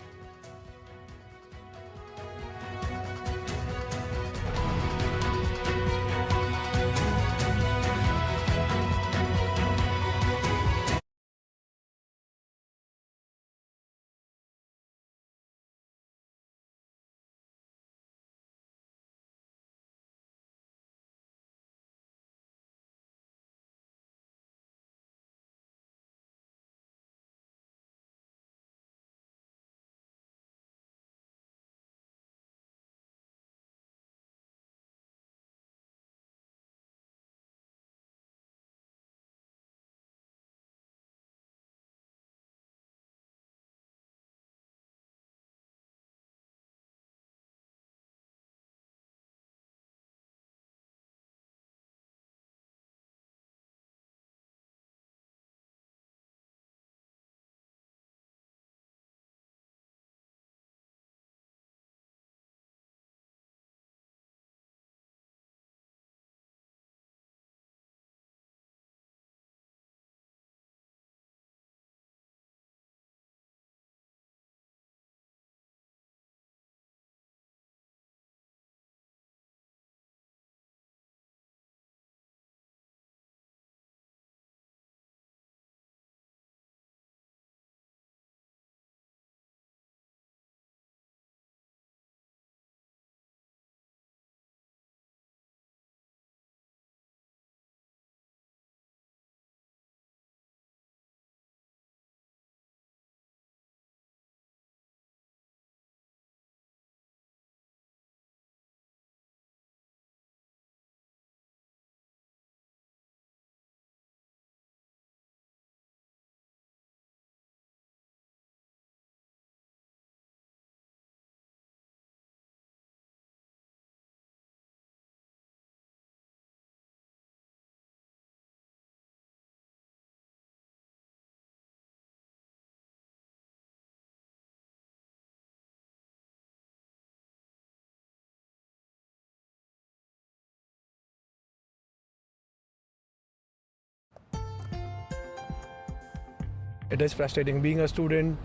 It is frustrating. Being a student,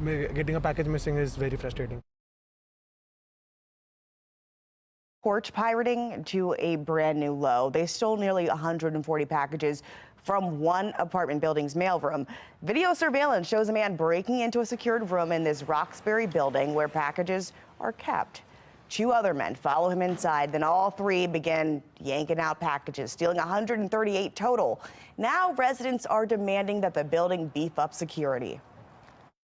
getting a package missing is very frustrating. Porch pirating to a brand new low. They stole nearly 140 packages from one apartment building's mailroom. Video surveillance shows a man breaking into a secured room in this Roxbury building where packages are kept. 2 other men follow him inside, then all 3 begin yanking out packages, stealing 138 total. Now residents are demanding that the building beef up security.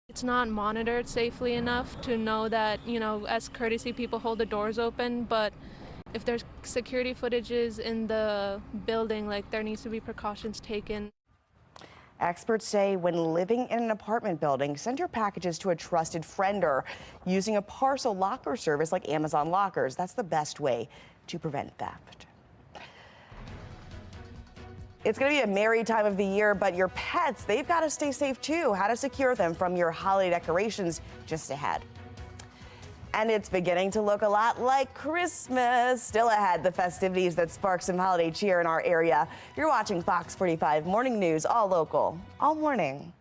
It's not monitored safely enough to know that, as courtesy, people hold the doors open, but if there's security footages in the building, there needs to be precautions taken. Experts say when living in an apartment building, send your packages to a trusted friender using a parcel locker service like Amazon Lockers. That's the best way to prevent theft. It's going to be a merry time of the year, but your pets, they've got to stay safe too. How to secure them from your holiday decorations just ahead. And it's beginning to look a lot like Christmas. Still ahead, the festivities that spark some holiday cheer in our area. You're watching Fox 45 Morning News, all local, all morning.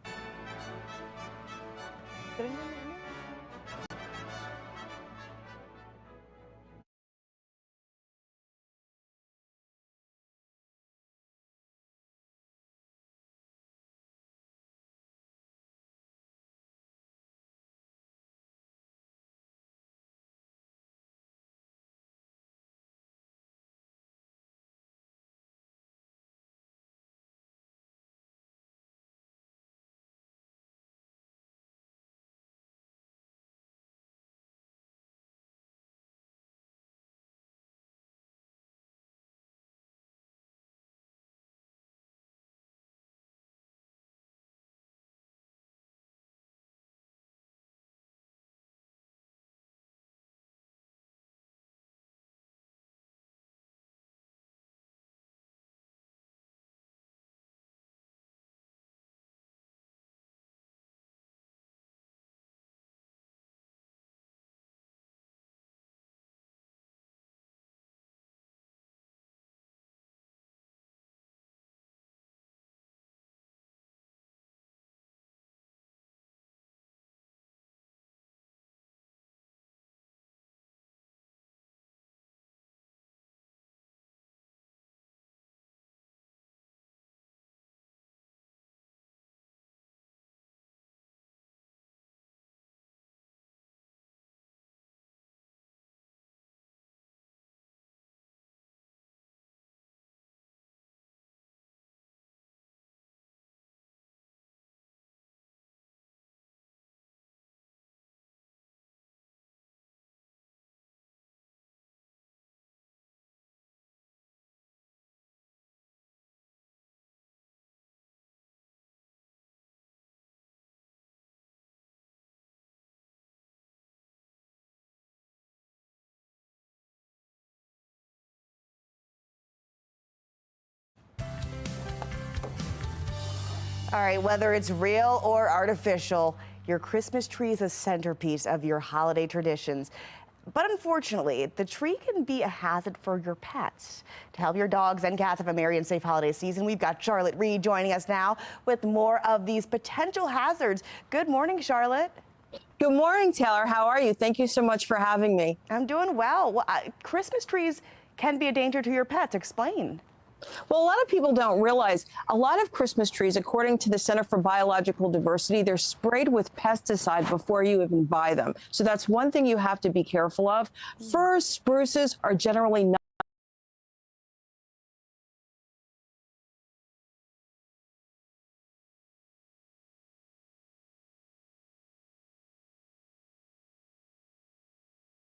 All right, whether it's real or artificial, your Christmas tree is a centerpiece of your holiday traditions. But unfortunately, the tree can be a hazard for your pets. To help your dogs and cats have a merry and safe holiday season, we've got Charlotte Reed joining us now with more of these potential hazards. Good morning, Charlotte. Good morning, Taylor. How are you? Thank you so much for having me. I'm doing well. Christmas trees can be a danger to your pets. Explain. Well, a lot of people don't realize a lot of Christmas trees, according to the Center for Biological Diversity, they're sprayed with pesticide before you even buy them. So that's one thing you have to be careful of. Firs, spruces are generally not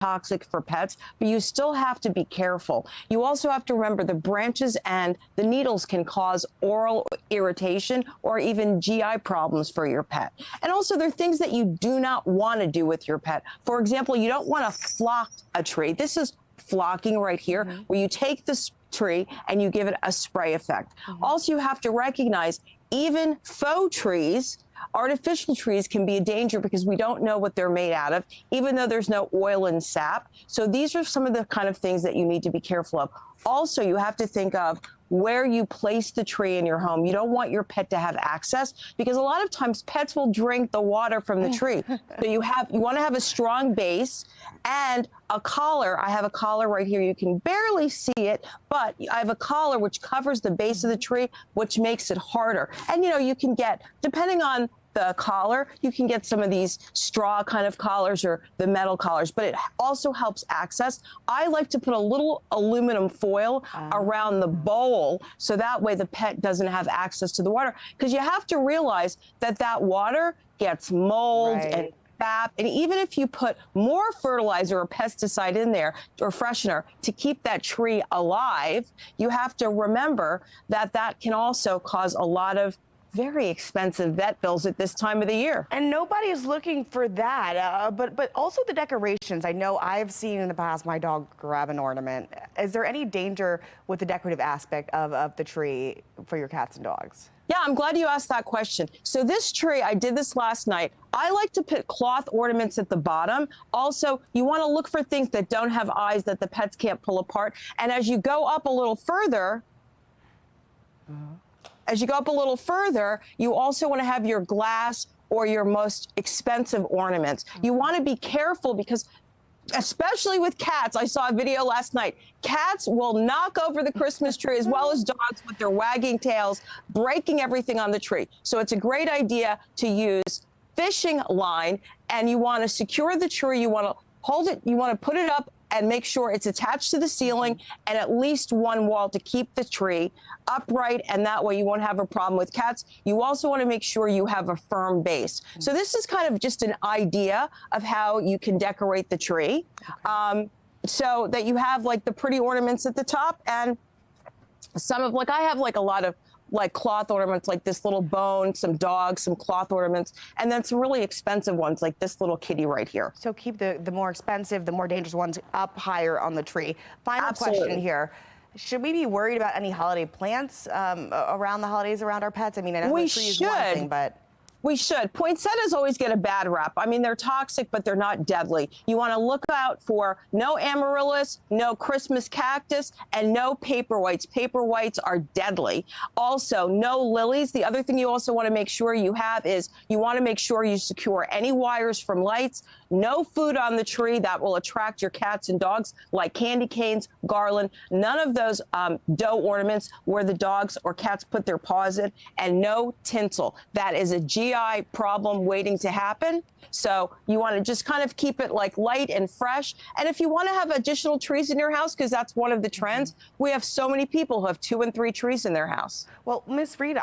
toxic for pets, but you still have to be careful. You also have to remember the branches and the needles can cause oral irritation or even GI problems for your pet. And also there are things that you do not want to do with your pet. For example, you don't want to flock a tree. This is flocking right here, where you take this tree and you give it a spray effect. Also, you have to recognize even faux trees, artificial trees can be a danger because we don't know what they're made out of, even though there's no oil and sap. So these are some of the kind of things that you need to be careful of. Also, you have to think of where you place the tree in your home. You don't want your pet to have access because a lot of times pets will drink the water from the tree. So you want to have a strong base and a collar. I have a collar right here. You can barely see it, but I have a collar which covers the base of the tree, which makes it harder. And you can get, depending on the collar, you can get some of these straw kind of collars or the metal collars, but it also helps access. I like to put a little aluminum foil around the bowl so that way the pet doesn't have access to the water, because you have to realize that water gets mold and sap, and even if you put more fertilizer or pesticide in there or freshener to keep that tree alive, you have to remember that can also cause a lot of very expensive vet bills at this time of the year. And nobody is looking for that, but also the decorations. I know I've seen in the past my dog grab an ornament. Is there any danger with the decorative aspect of the tree for your cats and dogs? Yeah, I'm glad you asked that question. So this tree, I did this last night. I like to put cloth ornaments at the bottom. Also, you want to look for things that don't have eyes that the pets can't pull apart. And as you go up a little further, you also want to have your glass or your most expensive ornaments. You want to be careful because, especially with cats, I saw a video last night. Cats will knock over the Christmas tree as well as dogs with their wagging tails, breaking everything on the tree. So it's a great idea to use fishing line, and you want to secure the tree. You want to hold it, you want to put it up and make sure it's attached to the ceiling and at least one wall to keep the tree upright, and that way you won't have a problem with cats. You also want to make sure you have a firm base. So this is kind of just an idea of how you can decorate the tree, so that you have like the pretty ornaments at the top, and some of, like, I have like a lot of like cloth ornaments, like this little bone, some dogs, some cloth ornaments, and then some really expensive ones like this little kitty right here. So keep the more expensive, the more dangerous ones up higher on the tree. Final question here. Should we be worried about any holiday plants around the holidays around our pets? I mean, I know the tree is one thing, but... We should. Poinsettias always get a bad rap. I mean, they're toxic, but they're not deadly. You want to look out for no amaryllis, no Christmas cactus, and no paperwhites. Paperwhites are deadly. Also, no lilies. The other thing you also want to make sure you have is you want to make sure you secure any wires from lights. No food on the tree that will attract your cats and dogs, like candy canes, garland. None of those dough ornaments where the dogs or cats put their paws in, and no tinsel. That is a GI problem waiting to happen. So you want to just kind of keep it like light and fresh. And if you want to have additional trees in your house, because that's one of the trends, we have so many people who have 2 and 3 trees in their house. Well, Miss Reed,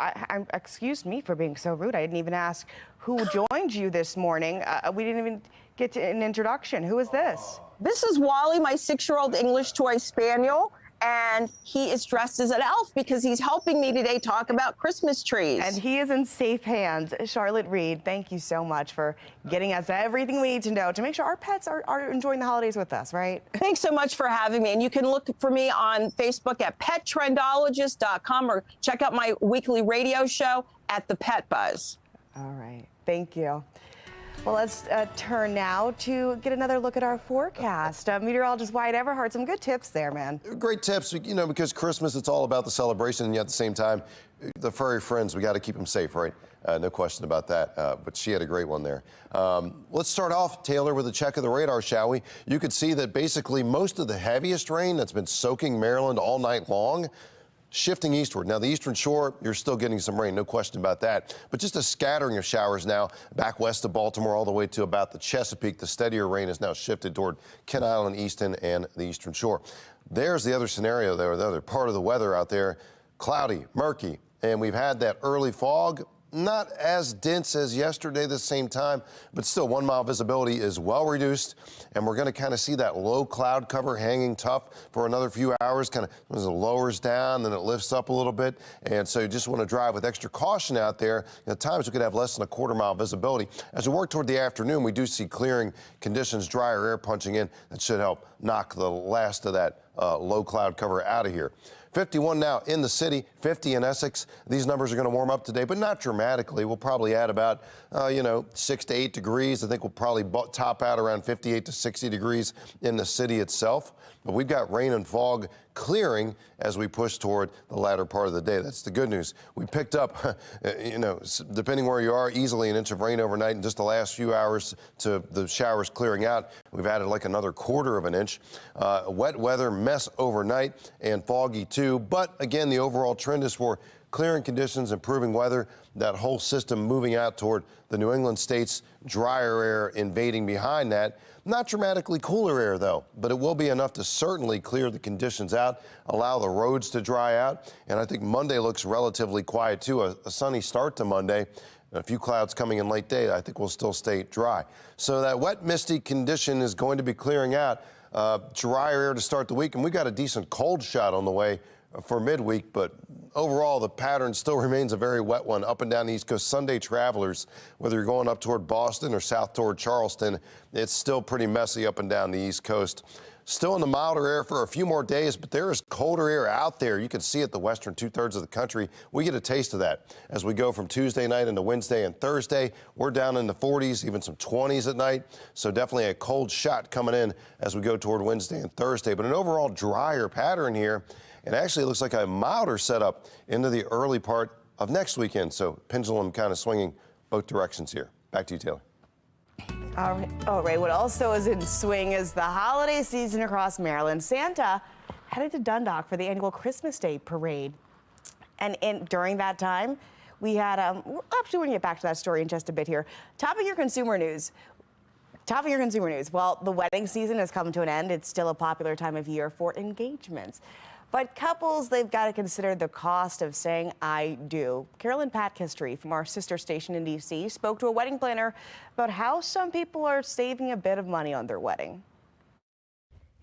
excuse me for being so rude. I didn't even ask who joined you this morning. We didn't even get to an introduction. Who is this? This is Wally, my 6-year-old English toy spaniel. And he is dressed as an elf because he's helping me today talk about Christmas trees. And he is in safe hands. Charlotte Reed, thank you so much for getting us everything we need to know to make sure our pets are enjoying the holidays with us, right? Thanks so much for having me. And you can look for me on Facebook at pettrendologist.com or check out my weekly radio show at The Pet Buzz. All right. Thank you. Well, let's turn now to get another look at our forecast. Meteorologist Wyatt Everhart, some good tips there, man. Great tips, because Christmas, it's all about the celebration, and yet at the same time, the furry friends, we got to keep them safe, right? No question about that, but she had a great one there. Let's start off, Taylor, with a check of the radar, shall we? You could see that basically most of the heaviest rain that's been soaking Maryland all night long shifting eastward. Now, the eastern shore, you're still getting some rain, no question about that. But just a scattering of showers now back west of Baltimore all the way to about the Chesapeake. The steadier rain is now shifted toward Kent Island, Easton, and the eastern shore. There's the other scenario there, the other part of the weather out there. Cloudy, murky, and we've had that early fog. Not as dense as yesterday the same time, but still 1 mile visibility is well reduced, and we're going to kind of see that low cloud cover hanging tough for another few hours. Kind of as it lowers down, then it lifts up a little bit, and so you just want to drive with extra caution out there. At times we could have less than a 1/4 mile visibility. As we work toward the afternoon, we do see clearing conditions, drier air punching in. That should help knock the last of that low cloud cover out of here. 51 now in the city, 50 in Essex. These numbers are going to warm up today, but not dramatically. We'll probably add about, 6 to 8 degrees. I think we'll probably top out around 58 to 60 degrees in the city itself. But we've got rain and fog clearing as we push toward the latter part of the day. That's the good news. We picked up, depending where you are, easily an inch of rain overnight in just the last few hours to the showers clearing out. We've added like another quarter of an inch. Wet weather, mess overnight, and foggy too. But again, the overall trend is for clearing conditions, improving weather, that whole system moving out toward the New England states, drier air invading behind that. Not dramatically cooler air, though, but it will be enough to certainly clear the conditions out, allow the roads to dry out. And I think Monday looks relatively quiet, too. A sunny start to Monday. A few clouds coming in late day. I think we'll still stay dry. So that wet, misty condition is going to be clearing out. Drier air to start the week, and we got a decent cold shot on the way for midweek, but overall the pattern still remains a very wet one up and down the East Coast. Sunday travelers, whether you're going up toward Boston or south toward Charleston, it's still pretty messy up and down the East Coast. Still in the milder air for a few more days, but there is colder air out there. You can see it the western two-thirds of the country. We get a taste of that as we go from Tuesday night into Wednesday and Thursday. We're down in the 40s, even some 20s at night. So definitely a cold shot coming in as we go toward Wednesday and Thursday. But an overall drier pattern here. And actually it looks like a milder setup into the early part of next weekend. So pendulum kind of swinging both directions here. Back to you, Taylor. All right, what also is in swing is the holiday season across Maryland. Santa headed to Dundalk for the annual Christmas Day parade. And during that time, we had, we'll actually get back to that story in just a bit here. Topping your consumer news. Well, the wedding season has come to an end. It's still a popular time of year for engagements. But couples, they've got to consider the cost of saying I do. Carolyn Patkistry from our sister station in D.C. spoke to a wedding planner about how some people are saving a bit of money on their wedding.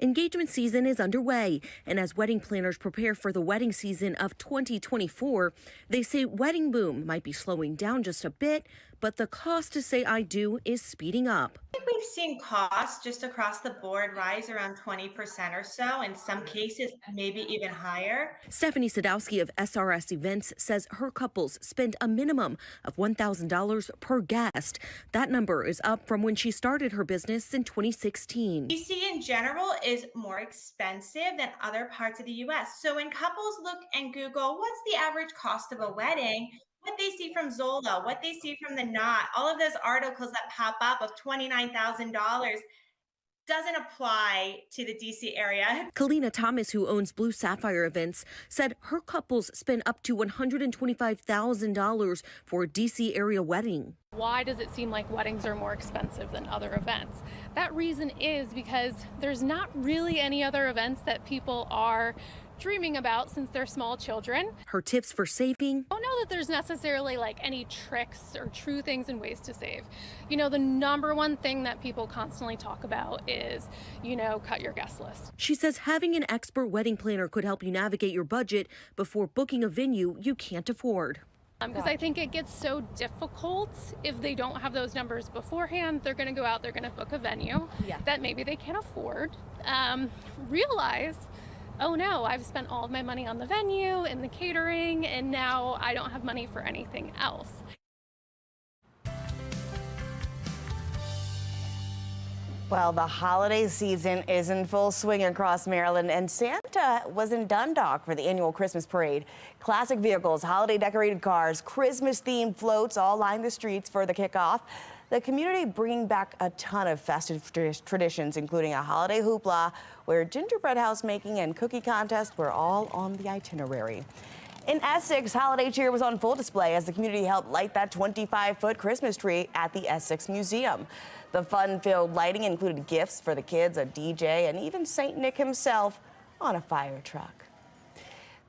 Engagement season is underway, and as wedding planners prepare for the wedding season of 2024, they say wedding boom might be slowing down just a bit, but the cost to say I do is speeding up. I think we've seen costs just across the board rise around 20% or so, in some cases maybe even higher. Stephanie Sadowski of SRS Events says her couples spend a minimum of $1,000 per guest. That number is up from when she started her business in 2016. DC in general is more expensive than other parts of the U.S. So when couples look and Google what's the average cost of a wedding, what they see from Zola, what they see from The Knot, all of those articles that pop up of $29,000 doesn't apply to the DC area. Kalina Thomas, who owns Blue Sapphire Events, said her couples spend up to $125,000 for a DC area wedding. Why does it seem like weddings are more expensive than other events? That reason is because there's not really any other events that people are dreaming about since they're small children. Her tips for saving? I don't know that there's necessarily like any tricks or true things and ways to save. You know, the number one thing that people constantly talk about is, cut your guest list. She says having an expert wedding planner could help you navigate your budget before booking a venue you can't afford. Because I think it gets so difficult if they don't have those numbers beforehand. They're going to go out, they're going to book a venue that maybe they can't afford. Realize, oh no, I've spent all of my money on the venue and the catering, and now I don't have money for anything else. Well, the holiday season is in full swing across Maryland, and Santa was in Dundalk for the annual Christmas parade. Classic vehicles, holiday decorated cars, Christmas-themed floats all line the streets for the kickoff. The community bringing back a ton of festive traditions, including a holiday hoopla, where gingerbread house making and cookie contest were all on the itinerary. In Essex, holiday cheer was on full display as the community helped light that 25-foot Christmas tree at the Essex Museum. The fun-filled lighting included gifts for the kids, a DJ, and even St. Nick himself on a fire truck.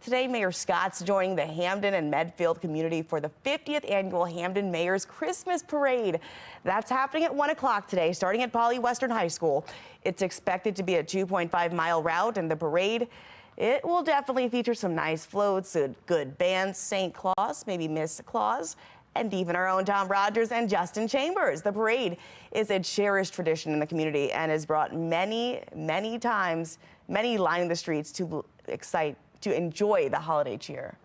Today, Mayor Scott's joining the Hamden and Medfield community for the 50th annual Hamden Mayor's Christmas Parade. That's happening at 1 o'clock today, starting at Poly Western High School. It's expected to be a 2.5-mile route, and the parade, it will definitely feature some nice floats, good bands, St. Claus, maybe Miss Claus, and even our own Tom Rogers and Justin Chambers. The parade is a cherished tradition in the community and has brought many lining the streets to to enjoy the holiday cheer.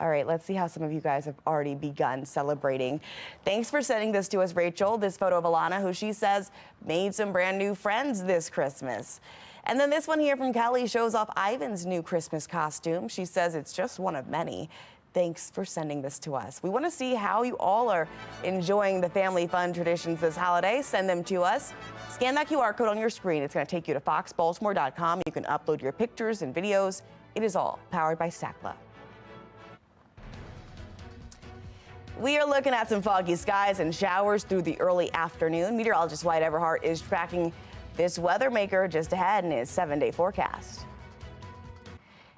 All right, let's see how some of you guys have already begun celebrating. Thanks for sending this to us, Rachel. This photo of Alana, who she says made some brand new friends this Christmas. And then this one here from Kelly shows off Ivan's new Christmas costume. She says it's just one of many. Thanks for sending this to us. We want to see how you all are enjoying the family fun traditions this holiday. Send them to us. Scan that QR code on your screen. It's going to take you to foxbaltimore.com. You can upload your pictures and videos. It is all powered by Sakla. We are looking at some foggy skies and showers through the early afternoon. Meteorologist Wyatt Everhart is tracking this weather maker just ahead in his 7-day forecast.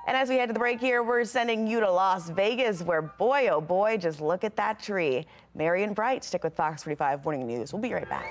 And as we head to the break here, we're sending you to Las Vegas, where boy, oh boy, just look at that tree. Marion Bright, stick with Fox 45 Morning News. We'll be right back.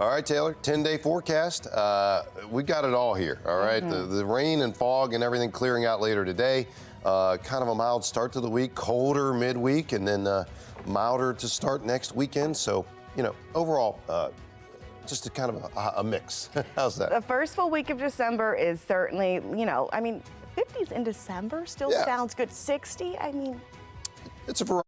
All right, Taylor, 10-day forecast. We got it all here, all right? The rain and fog and everything clearing out later today. Kind of a mild start to the week, colder midweek, and then milder to start next weekend. So, you know, overall, just a kind of a mix. How's that? The first full week of December is certainly, you know, I mean, 50s in December still sounds good. 60, I mean. It's a variety.